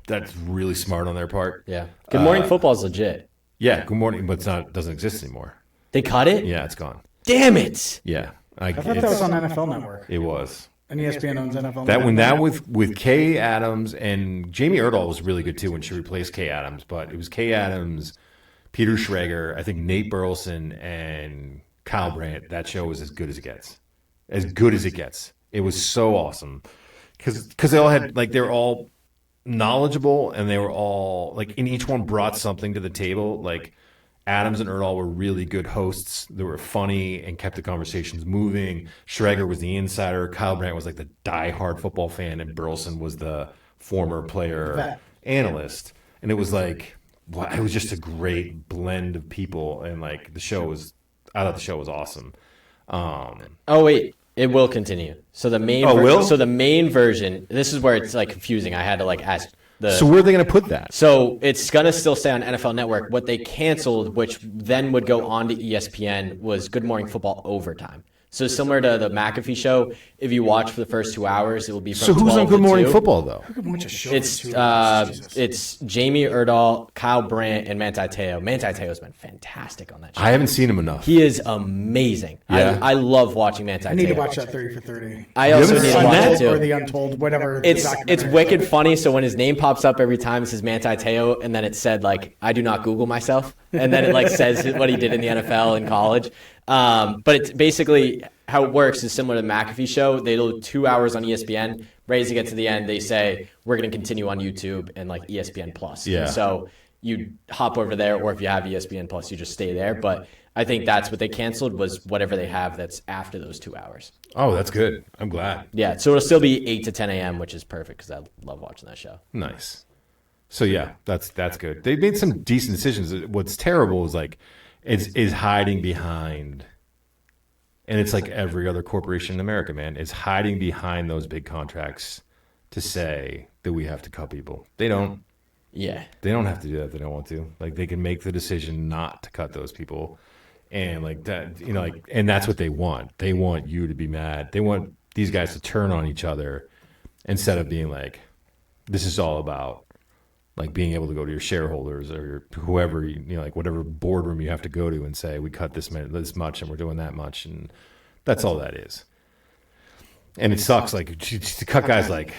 that's really smart on their part. Yeah, Good Morning Football is legit. Yeah, Good Morning, but doesn't exist anymore. They cut it. Yeah, it's gone. Damn it. Yeah, I thought that was on NFL Network. It was. And ESPN owns NFL. That with Kay Adams and Jamie Erdahl was really good too when she replaced Kay Adams, but it was Kay Adams, Peter Schrager, I think Nate Burleson, and Kyle Brandt. That show was as good as it gets. As good as it gets. It was so awesome. Because they all had, like, they were all knowledgeable, and they were all, like, and each one brought something to the table. Like, Adams and Erdahl were really good hosts. They were funny and kept the conversations moving. Schrager was the insider. Kyle Brandt was, like, the diehard football fan, and Burleson was the former player analyst. And it was, like... Well, it was just a great blend of people, and like I thought the show was awesome. Oh wait, it will continue. So the main, so the main version. This is where it's like confusing. I had to like ask the. So where are they going to put that? So it's gonna still stay on NFL Network. What they canceled, which then would go on to ESPN, was Good Morning Football Overtime. So similar to the McAfee show, if you watch for the first 2 hours, it will be from 12 to 2. So who's on Good Morning Football, though? It's Jamie Erdahl, Kyle Brandt, and Manti Te'o. Manti Te'o's been fantastic on that show. I haven't seen him enough. He is amazing. Yeah. I love watching Manti Te'o. I need to watch that 30 for 30. I also need to watch it, too. Or The Untold, whatever. It's wicked funny, so when his name pops up every time, it says Manti Te'o, and then it said, like, I do not Google myself. And then it, like, says what he did in the NFL and college. But it's basically... How it works is similar to the McAfee show. They do 2 hours on ESPN. Right as you get to the end, they say, we're going to continue on YouTube and like ESPN Plus. Yeah. And so you hop over there, or if you have ESPN Plus, you just stay there. But I think that's what they canceled was whatever they have that's after those 2 hours. Oh, that's good. I'm glad. Yeah, so it'll still be 8 to 10 a.m., which is perfect because I love watching that show. Nice. So, yeah, that's good. They made some decent decisions. What's terrible is like is hiding behind... And it's like every other corporation in America, man, is hiding behind those big contracts to say that we have to cut people. They don't. Yeah. They don't have to do that if they don't want to. Like, they can make the decision not to cut those people. And, like, that, you know, like, and that's what they want. They want you to be mad. They want these guys to turn on each other instead of being like, this is all about, like, being able to go to your shareholders or your, whoever, you know, like whatever boardroom you have to go to and say, we cut this much and we're doing that much. And that's all that is. And it sucks. Like, to cut guys like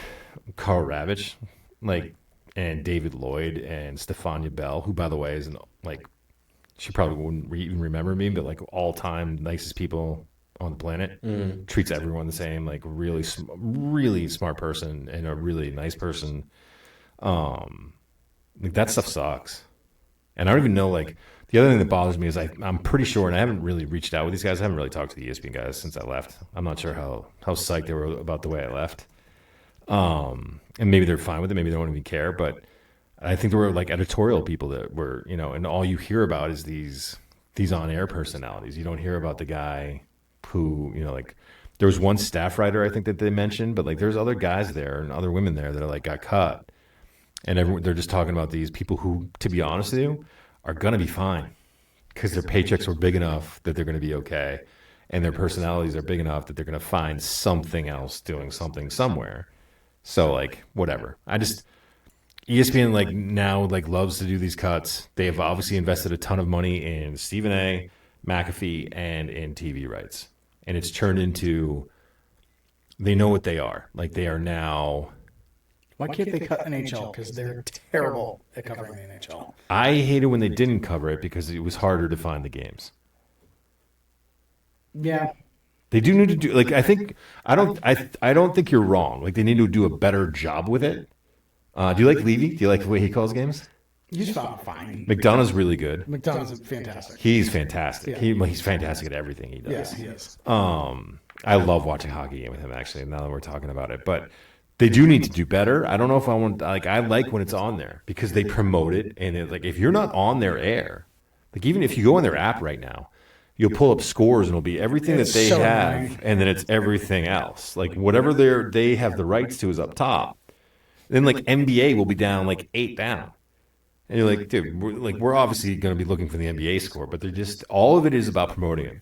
Carl Ravitch, like, and David Lloyd and Stefania Bell, who, by the way, is like, she probably wouldn't even remember me, but like all-time nicest people on the planet. Treats everyone the same, like really smart person and a really nice person. Like, that stuff sucks. And I don't even know, like, the other thing that bothers me is I'm pretty sure, and I haven't really reached out with these guys. I haven't really talked to the ESPN guys since I left. I'm not sure how psyched they were about the way I left. And maybe they're fine with it. Maybe they don't even care. But I think there were, like, editorial people that were, you know, and all you hear about is these on-air personalities. You don't hear about the guy who, like there was one staff writer I think that they mentioned, but like there's other guys there and other women there that are like got cut. And they're just talking about these people who, to be honest with you, are going to be fine because their paychecks were big enough that they're going to be okay. And their personalities are big enough that they're going to find something else doing something somewhere. So, like, whatever. ESPN, like, now, like, loves to do these cuts. They have obviously invested a ton of money in Stephen A., McAfee, and in TV rights. And it's turned into, they know what they are. Like, they are now... Why can't they cut NHL? Because they're terrible at covering the NHL. I hated when they didn't cover it because it was harder to find the games. Yeah. They do need to do, like, I don't think you're wrong. Like, they need to do a better job with it. Do you like Levy? Do you like the way he calls games? He's fine. McDonough's really good. McDonough's fantastic. He's fantastic. Yeah. He's fantastic at everything he does. Yes, he is. I love watching hockey game with him, actually, now that we're talking about it. But they do need to do better. I don't know if I want, like, I like when it's on there because they promote it. And it, like, if you're not on their air, like, even if you go on their app right now, you'll pull up scores and it'll be everything that they have, annoying. And then it's everything else. Like, whatever they have the rights to is up top. Then, like, NBA will be down, like, 8 down. And you're like, dude, we're obviously going to be looking for the NBA score, but they're just, all of it is about promoting it.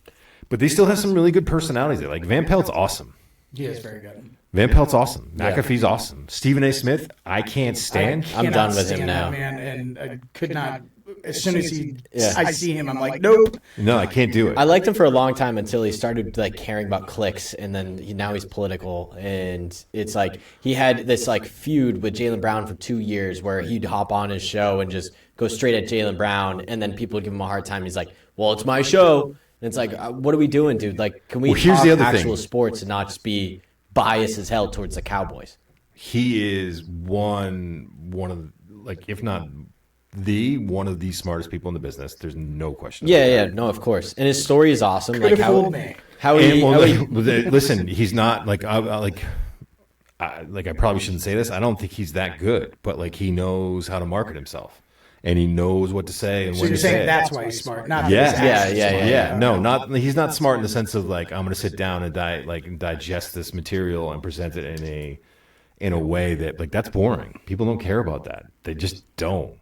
But they still have some really good personalities there. Like, Van Pelt's awesome. He is very good. Van Pelt's awesome. McAfee's awesome. Stephen A. Smith, I can't stand. I'm done with him now. Man, and I could not. As soon as I see him, I'm like, nope. No, I can't do it. I liked him for a long time until he started like caring about clicks, and then now he's political, and it's like he had this like feud with Jalen Brown for 2 years where he'd hop on his show and just go straight at Jalen Brown, and then people would give him a hard time. He's like, "Well, it's my show," and it's like, "What are we doing, dude? Like, can we here's talk the other actual thing. Sports and not just be biased as hell towards the Cowboys?" He is one of, like, if not one of the smartest people in the business. There's no question. Yeah, no, of course. And his story is awesome. Could have fooled me. Listen, he's not like I probably shouldn't say this. I don't think he's that good, but like he knows how to market himself, and he knows what to say and So when you're to say saying it. that's why he's smart, not Yeah. No, he's not smart in the sense of like I'm going to sit down and digest this material and present it in a way that like that's boring. People don't care about that. They just don't.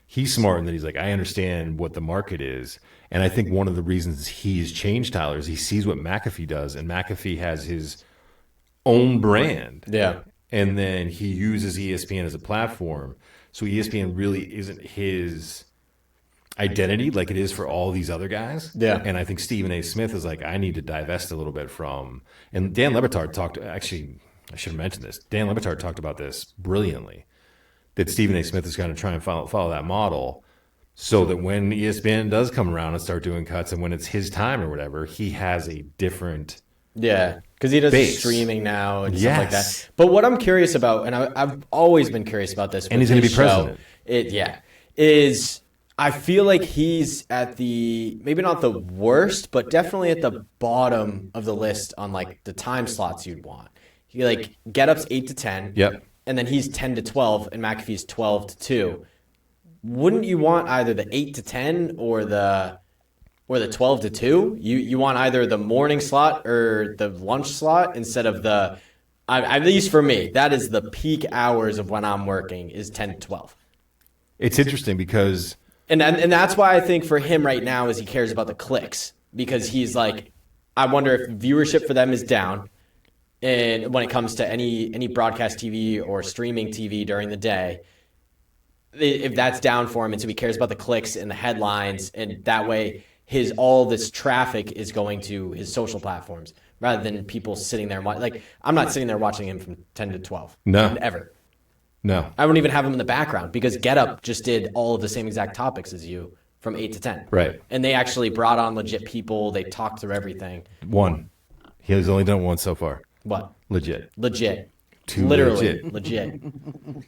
He's smart in that he's like, I understand what the market is. And I think one of the reasons he's changed Tyler is he sees what McAfee does, and McAfee has his own brand. Yeah. And then he uses ESPN as a platform. So ESPN really isn't his identity like it is for all these other guys. Yeah. And I think Stephen A. Smith is like, I need to divest a little bit from, and Dan Le Batard actually, I should have mentioned this. Dan Le Batard talked about this brilliantly. That Stephen A. Smith is going to try and follow that model so that when ESPN does come around and start doing cuts and when it's his time or whatever, he has a different because he does base. Streaming now and stuff like that. But what I'm curious about, and I've always been curious about this, and he's going to be president. Is I feel like he's at the, maybe not the worst, but definitely at the bottom of the list on like the time slots you'd want. He like Get Up's 8 to 10. Yep. And then he's 10 to 12, and McAfee's 12 to 2. Wouldn't you want either the 8 to 10 or the 12 to 2? You want either the morning slot or the lunch slot instead of the, at least for me, that is the peak hours of when I'm working is 10 to 12. It's interesting because... And that's why I think for him right now is he cares about the clicks, because he's like, I wonder if viewership for them is down. And when it comes to any broadcast TV or streaming TV during the day, if that's down for him, and so he cares about the clicks and the headlines, and that way all this traffic is going to his social platforms rather than people sitting there. Like, I'm not sitting there watching him from 10 to 12. No. Ever. No. I wouldn't even have him in the background because Get Up just did all of the same exact topics as you from 8 to 10. Right. And they actually brought on legit people. They talked through everything. One. He has only done one so far. What? Legit. Too literally legit.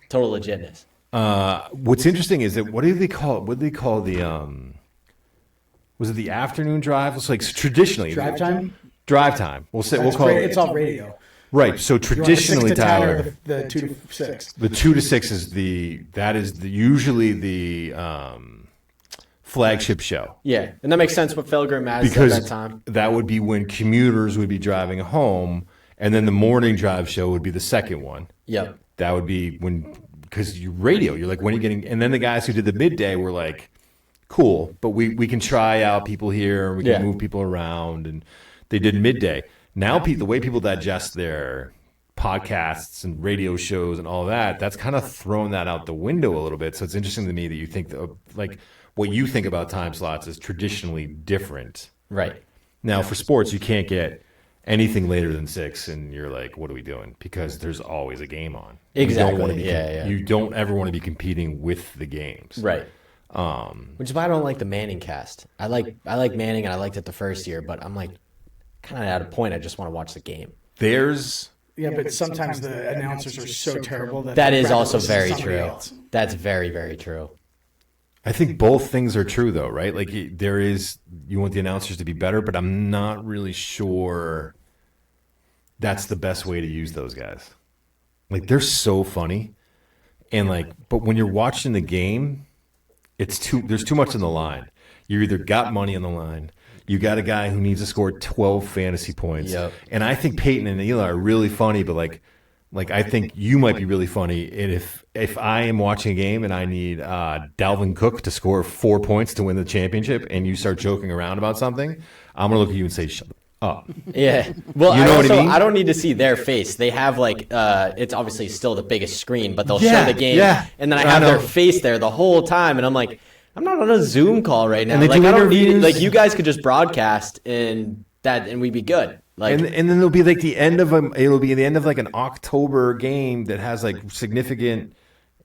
Total legitness. What's interesting is that what do they call the was it the afternoon drive? It's like traditionally Drive time. We'll call it. It's all radio. Right. So traditionally, Tyler, the 2 to 6. the 2 to 6 is usually the flagship show. Yeah, and that makes sense what Felger and Madison Because at that time. that would be when commuters would be driving home, and then the morning drive show would be the second one. Yep. That would be because you radio, you're like, when are you getting, and then the guys who did the midday were like, cool, but we can try out people here, we can move people around, and they did midday. Now the way people digest their podcasts and radio shows and all that, that's kind of thrown that out the window a little bit. So it's interesting to me that you think like what you think about time slots is traditionally different. Right. Now for sports, you can't get anything later than 6, and you're like, what are we doing? Because there's always a game on. Exactly. You don't ever want to be competing with the games. Right. Which is why I don't like the Manning cast. I like Manning, and I liked it the first year, but I'm like kind of at a point I just want to watch the game. Yeah, but sometimes the announcers are so terrible that is also very true. That's very, very true. I think both things are true, though, right? Like you want the announcers to be better, but I'm not really sure that's the best way to use those guys. Like, they're so funny, and but when you're watching the game, there's too much on the line. You either got money on the line, you got a guy who needs to score 12 fantasy points, and I think Peyton and Eli are really funny, but like I think you might be really funny, and if I am watching a game and I need Dalvin Cook to score 4 points to win the championship, and you start joking around about something, I'm gonna look at you and say, shut up. Yeah. Well, you know what I mean? I don't need to see their face. They have it's obviously still the biggest screen, but they'll show the game, and then I have their face there the whole time, and I'm like, I'm not on a Zoom call right now. And I don't need you guys could just broadcast and we'd be good. And then it'll be like the end of like an October game that has like significant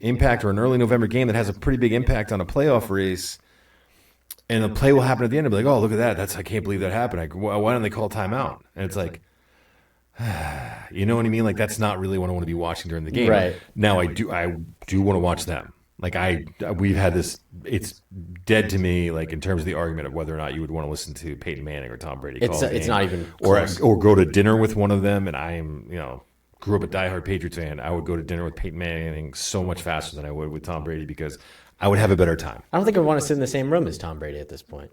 impact, or an early November game that has a pretty big impact on a playoff race. And the play will happen at the end. And be like, oh, look at that. I can't believe that happened. Why don't they call timeout? And it's like, you know what I mean? Like, that's not really what I want to be watching during the game. Right. Now I do want to watch them. Like we've had this, it's dead to me, like in terms of the argument of whether or not you would want to listen to Peyton Manning or Tom Brady. It's not even close. Or go to dinner with one of them. And I am, grew up a diehard Patriots fan. I would go to dinner with Peyton Manning so much faster than I would with Tom Brady, because I would have a better time. I don't think I want to sit in the same room as Tom Brady at this point.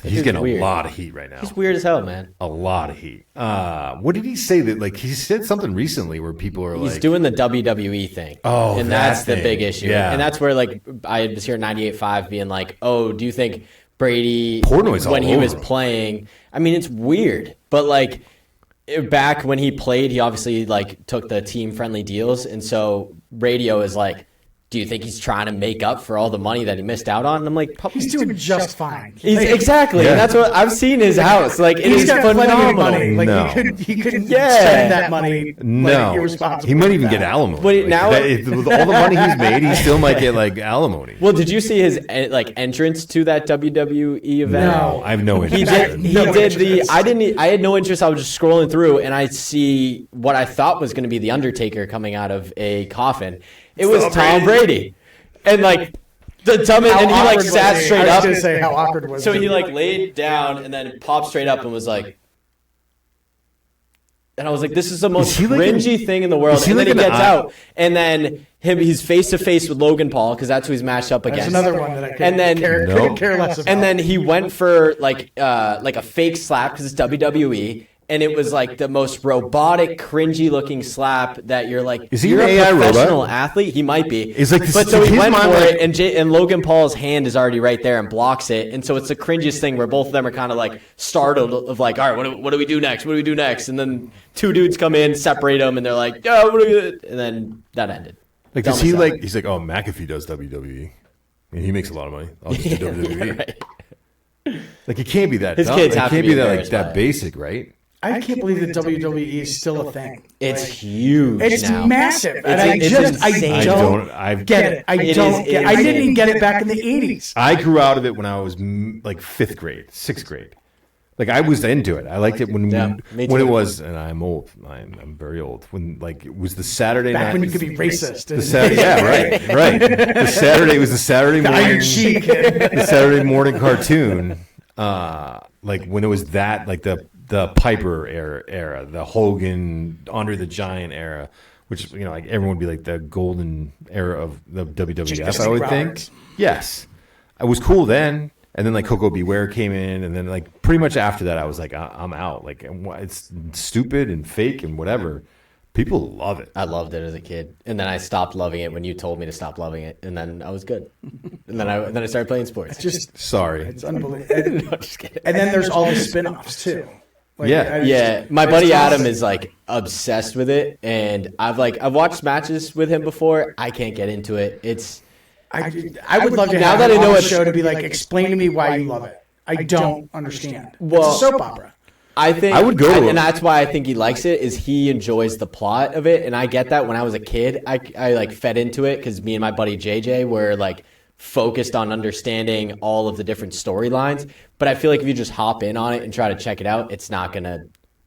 He's getting a lot of heat right now. He's weird as hell, man. A lot of heat. What did he say that? Like, he said something recently where people are he's doing the WWE thing. Oh, and that's the big issue. Yeah. And that's where I was here 98.5 being like, oh, do you think Brady when he was playing? I mean, it's weird, but back when he played, he obviously took the team friendly deals, and so radio is like, do you think he's trying to make up for all the money that he missed out on? And I'm like, he's doing just fine. Exactly. Yeah. And that's what I've seen his house. It he's is got phenomenal. Plenty of money. No. He couldn't spend that money. No. Irresponsible. He might even get alimony. But now, with all the money he's made, he still might get alimony. Well, did you see his entrance to that WWE event? No, I have no interest. I had no interest. I was just scrolling through, and I see what I thought was going to be the Undertaker coming out of a coffin. It was Tom Brady. And the dumbest, and he sat straight up. I was going to say, how awkward was it? So he laid down and then popped straight up and was like, and I was like, this is the most cringy thing in the world. And then he gets out, and then he's face to face with Logan Paul, because that's who he's matched up against. That's another one that I couldn't care less about. And then he went for a fake slap, because it's WWE. And it was the most robotic, cringy looking slap that you're like, is he you're an a AI professional robot? Athlete? He might be. But so he went for it, and Logan Paul's hand is already right there and blocks it. And so it's the cringiest thing where both of them are kind of startled of all right, what do we do next? What do we do next? And then two dudes come in, separate them, and they're like, oh, what do we do? And then that ended. Does he he's like, oh, McAfee does WWE. And he makes a lot of money. I'll just do WWE. Right. It can't be that His dumb. kids it have can't to be that basic, right? I can't believe that WWE is still a thing. It's huge. It's now. massive, and I don't get it. I didn't even get it back in the 80s. I grew out of it when I was 5th grade, 6th grade. I was into it. I liked it when it was, and I'm old. I'm very old. When it was the Saturday night. Back when you could be racist. Right. It was the Saturday morning. Iron Sheik. The Saturday morning cartoon. When it was that, the Piper era, the Hogan, Andre the Giant era, which everyone would be the golden era of the WWF. I would think. Yes, it was cool then. And then like Coco Beware came in, and then like pretty much after that, I was like, I'm out. Like it's stupid and fake and whatever. People love it. I loved it as a kid, and then I stopped loving it when you told me to stop loving it, and then I was good. And then I started playing sports. Sorry. It's unbelievable. No, just kidding. And then there's all the spin-offs too. Like, Yeah. My buddy Adam is like obsessed with it, and I've watched matches with him before. I can't get into it. I would love to now have that him I know on the it's show to be like, explain to me why you love it. I don't understand. Well, it's a soap opera. I think I would go to and him. that's why I think he likes it. Is he enjoys the plot of it, and I get that. When I was a kid, I like fed into it because me and my buddy JJ were like focused on understanding all of the different storylines. But I feel like if you just hop in on it and try to check it out,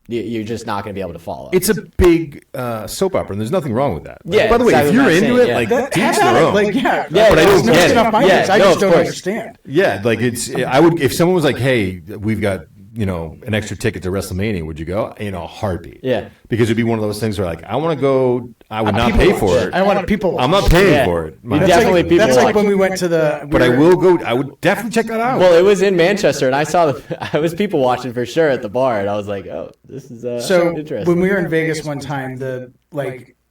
you're just not gonna be able to follow. It's a big soap opera, and there's nothing wrong with that. Like, Yeah, by the way, exactly if you're what I'm into saying, it, yeah. like teach their own. Like, but I don't get it. I no, just of don't course. understand. Yeah, like I would if someone was like, "Hey, we've got an extra ticket to WrestleMania, would you go?" In a heartbeat. Yeah. Because it'd be one of those things where like I want to go. I would not pay for it. I want people. I'm not paying Yeah. for it. You definitely people That's like watch. when we went to the. But I will go. I would definitely check that out. Well, it was in Manchester, and I was people watching for sure at the bar, and I was like, "Oh, this is So interesting." when we were in Vegas one time, the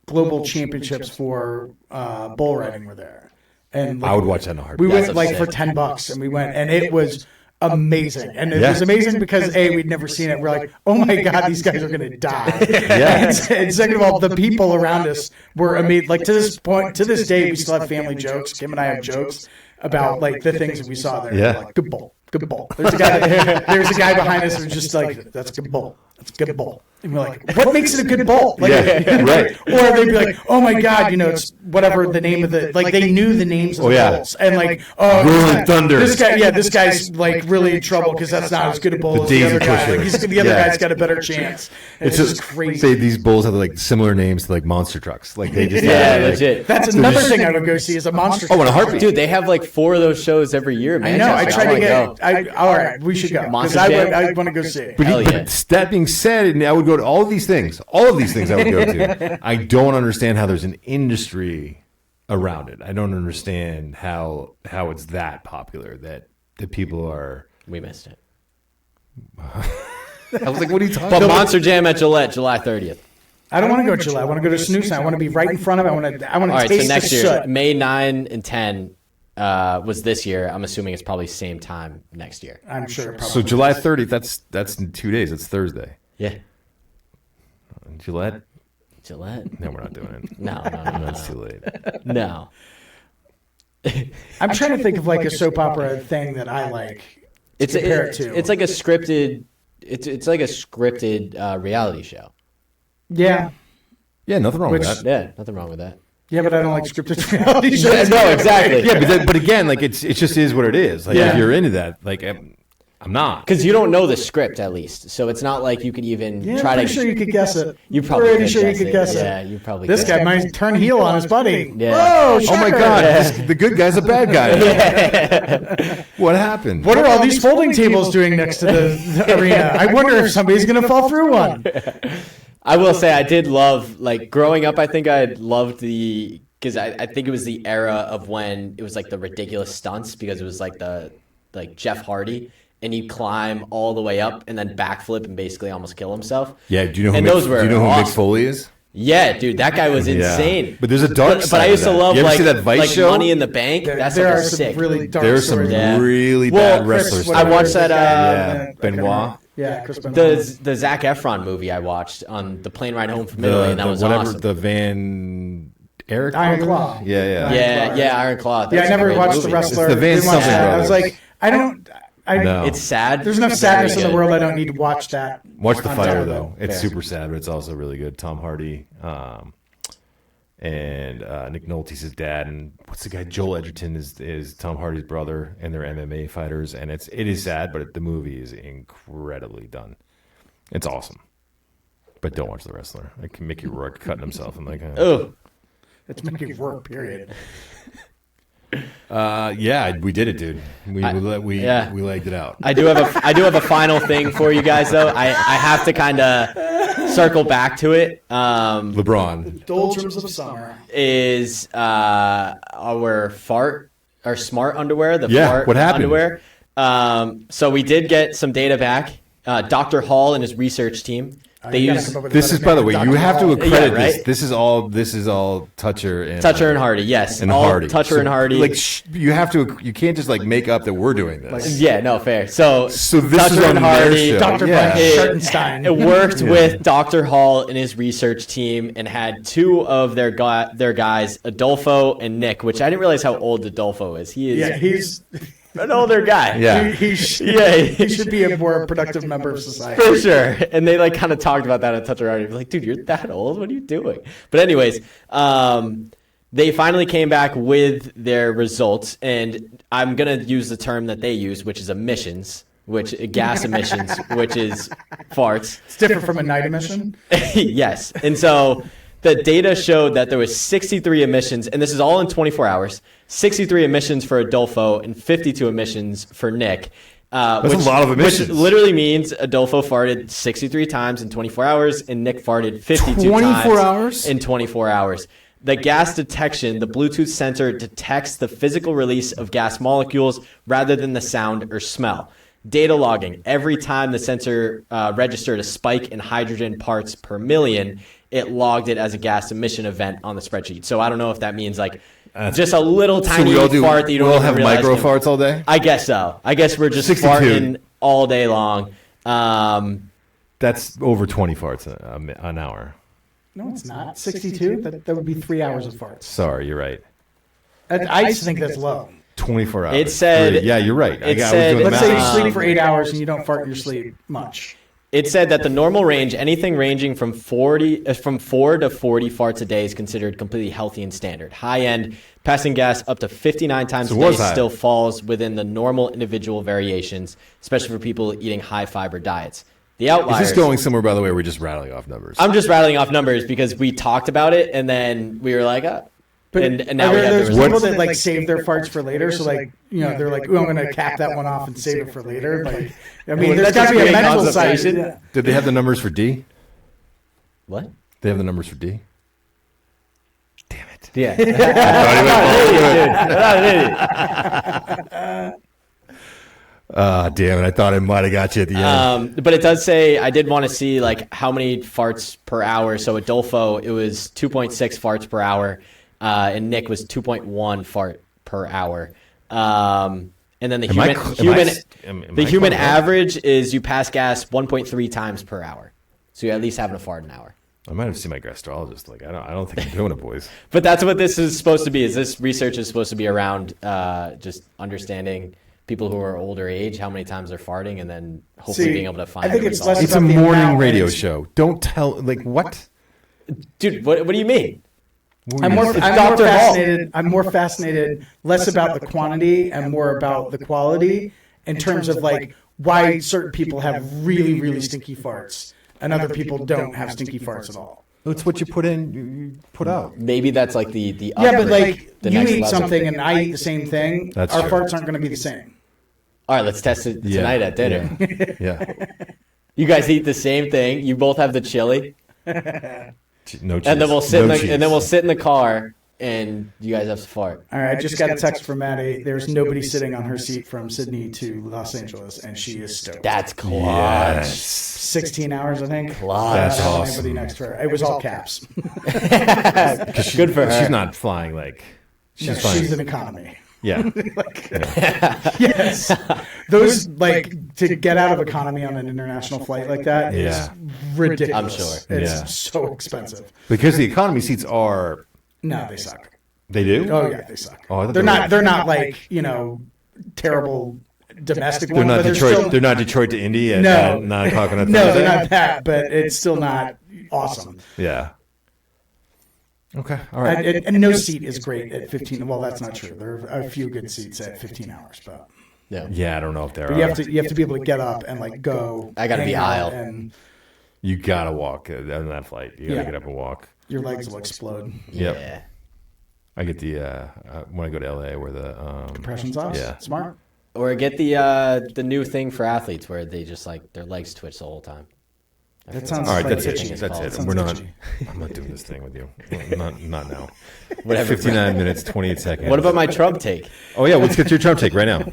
global championships for bull riding were there, and I would watch that in a heartbeat. we That's went for sick. $10, and we went, and it was amazing. And it Yeah. was amazing because we'd never seen it. We're like, oh my god, these guys are gonna die. Yeah. And second of all, the people around us were amazing. Like to this point, to this day, we still have family jokes. Kim and I have jokes about like the things that we saw there. Yeah. Like, good bull. Good bull. There's a guy behind us who's just like, that's a good bull. That's a good bull. And we're like, what makes it a good bull? Like, Yeah, right. Or they'd be like, oh my god, it's whatever the name of the they knew the names of the bulls, and like, oh, Rolling Thunder. this guy's like really in trouble because that's not as good a bull as the Daisy other guy. Pusher. Like, the other Yeah. guy's got a better chance. And it's just crazy. Say these bulls have like similar names to like monster trucks. Like they just Yeah, have, like, legit. That's So another just- thing I would go see is a monster. Oh, in a truck. heartbeat. Dude, they have like 4 of those shows every year. In I know. I Manchester. tried to wanna get. go. All right, we should go because Monster I Jam? want to go see it. But, Hell yeah. that being said, and I would go to all of these things. All of these things I would go to. I don't understand how there's an industry around it. I don't understand how it's that popular that people are. We missed it. I was like, what are you talking But about? Monster Jam at Gillette, July 30th. I don't want to go to July. I want to go to Snooze. I want to be right in front of it. I want to All right, taste so next the year, soot. May 9 and 10 was this year. I'm assuming it's probably same time next year. I'm sure. Probably. So July 30th. That's in 2 days. It's Thursday. Yeah. Gillette. Gillette? No, we're not doing it. No. That's too late. No. I'm trying to think of like a soap opera thing that I like. It's compare it to. it's like a scripted. It's like a scripted reality show. Yeah. Yeah, nothing wrong with Which- that. Yeah, nothing wrong with that. Yeah, but I don't like scripted reality shows. No, exactly. Yeah, but again, like it just is what it is. Like Yeah. if you're into that, like I'm not. Because you don't know the script at least, so it's not like you could even Yeah, try I'm to. pretty sure you could guess it. You probably pretty could sure you guess could it. guess it. Yeah, you probably. This could. guy might turn heel on his buddy. Yeah. Whoa, Oh my shocker. God, the good guy's a bad guy. What happened? What are all these folding tables doing next to the arena? I wonder if somebody's going to fall through one. I will say I did love, like, growing up, I think I loved because I think it was the era of when it was like the ridiculous stunts, because it was like Jeff Hardy, and he'd climb all the way up and then backflip and basically almost kill himself. Yeah, do you know who And Mick, those were do you know who Mick awesome. Foley is? Yeah, dude, that guy was insane. But there's a dark But side I used to to that. love You ever like, see that Vice like show? Money in the Bank. That's there like are a some sick. really dark There's some stories. Yeah. really Well, bad wrestlers. Chris, I watched that. Yeah, Benoit. Yeah, Chris Benoit. The Zac Efron movie I watched on the plane ride home from Italy, and that was whatever awesome. the Van Eric Iron Claw. Yeah. Yeah, Iron Claw. Yeah, I That's a never great watched movie. The Wrestler. It's the Van Didn't watch something that. I was brothers. like, I don't. No. It's sad. There's enough but sadness very in the good. world. I don't need to watch that. Watch The on Fighter television. though. It's Fair. super sad, but it's also really good. Tom Hardy, and Nick Nolte's his dad, and what's the guy? Joel Edgerton is Tom Hardy's brother, and they're MMA fighters, and it is sad, but the movie is incredibly done. It's awesome, but don't watch The Wrestler. Like Mickey Rourke cutting himself. I'm like, Oh, It's making work. Period. yeah, we did it, dude. We legged it out. I do have a final thing for you guys though. I have to kind of circle back to it. LeBron. Doldrums of summer. Is our smart underwear, the Yeah, fart what happened? underwear. So we did get some data back. Dr. Hall and his research team. They use this is, by the way, you have to accredit right? this. This is all Toucher and Hardy. Yes, and all Hardy. Toucher and Hardy. Like you have to. You can't just like make up that we're doing this. Yeah, no, fair. So this Toucher is on and their Hardy, show. Dr. Yeah. Schartenstein. It worked with Dr. Hall and his research team and had two of their guys, Adolfo and Nick, which I didn't realize how old Adolfo is. He's An older guy. Yeah. he should be a more productive member of society. For sure. And they like kind of talked about that on Touch Already. Like, dude, you're that old? What are you doing? But anyways, they finally came back with their results. And I'm going to use the term that they use, which is emissions, gas emissions, which is farts. It's different from a night emission. Yes. And so the data showed that there was 63 emissions, and this is all in 24 hours, 63 emissions for Adolfo and 52 emissions for Nick. That's a lot of emissions. Which literally means Adolfo farted 63 times in 24 hours, and Nick farted 52 24 times hours? in 24 hours. The gas detection, the Bluetooth sensor detects the physical release of gas molecules rather than the sound or smell. Data logging, every time the sensor registered a spike in hydrogen parts per million, it logged it as a gas emission event on the spreadsheet. So I don't know if that means like just a little tiny fart that you don't we all even have realize. micro farts all day? I guess so. I guess we're just 62. farting all day long. That's over 20 farts an hour. No, it's not. 62? That would be 3 hours of farts. Sorry, you're right. I just think that's low. 24 hours. It said- Yeah, you're right. it said- was doing the Let's say you math. sleep for 8 hours and you don't fart in your sleep much. It said that the normal range, anything ranging from 4 to 40 farts a day, is considered completely healthy and standard. High end, passing gas up to 59 times So a it day was high. still falls within the normal individual variations, especially for people eating high fiber diets. The Is outliers. this going somewhere, by the way, or we're just rattling off numbers? I'm just rattling off numbers because we talked about it and then we were like, But and now we have the there's results. people that like save their farts for later. So like, they're like, I'm going to cap that one off and save it for later. Like, I mean, there's That's got to be a just mental side. constipation. Yeah. Did they have the numbers for D? What? They have the numbers for D? Damn it. Yeah. Damn it. I thought I might have got you at the end. But it does say, I did want to see like how many farts per hour. So Adolfo, it was 2.6 farts per hour, and Nick was 2.1 fart per hour. And then the human average is you pass gas 1.3 times per hour. So you're at least having a fart an hour. I might have seen my gastrologist. Like, I don't think I'm doing it, boys. But that's what this is supposed to be. Is this research is supposed to be around just understanding people who are older age, how many times they're farting, and then hopefully being able to find. I think it's less It's a about the morning amount radio and show. Don't tell, like, what? Dude, what do you mean? I'm more Dr. Hall. fascinated. I'm more fascinated less about the quantity and more about the quality in terms of like why certain people have really, really stinky farts and other people don't have stinky farts at all. It's what you put in, you put out. Maybe that's like the Yeah, but upgrade, like the you next eat level. something and I eat the same thing. That's our true. farts aren't going to be the same. All right, let's test it tonight at dinner. Yeah. You guys eat the same thing. You both have the chili, No cheese. and then we'll sit No in cheese. and then we'll sit in the car, and you guys have to fart. All right, I just got a text from Maddie. There's nobody sitting on her seat from Sydney to Los Angeles, and she is stoked. That's clutch. Yes. 16 hours, I think. Clutch. That's Anybody awesome. next to her. It was all caps. Good for her. She's not flying, like, she's flying. She's an economy. Yeah. Yes. Those, like, to get out of economy on an international flight like that is Yeah. ridiculous. I'm sure. It's Yeah. so expensive. Because the economy seats are, No, they suck. they do? Oh, yeah, they suck. Oh, I thought they're they were- not, they're not like, terrible domestic They're ones, not but Detroit. still- They're not Detroit to Indy at No. 9 o'clock on a No, Thursday. they're not that, but it's still not awesome. Yeah. Okay. All right. And no seat is great at 15. Well, that's not true. There are a few good seats at 15 hours, but Yeah, I don't know if there you are. have to be able to get up and like go. I gotta hang be out, aisle. and You gotta walk on that flight. You gotta Yeah. get up and walk. your legs will explode. Yep. Yeah. I get the when I go to LA where the Compressions off. Yeah. Smart. Or get the new thing for athletes where they just like their legs twitch the whole time. That sounds All right, like that's itchy. it. That's it. Sounds We're not. itchy. I'm not doing this thing with you. Not now. Whatever. 59 minutes, 28 seconds. What about my Trump take? Oh yeah, let's get your Trump take right now.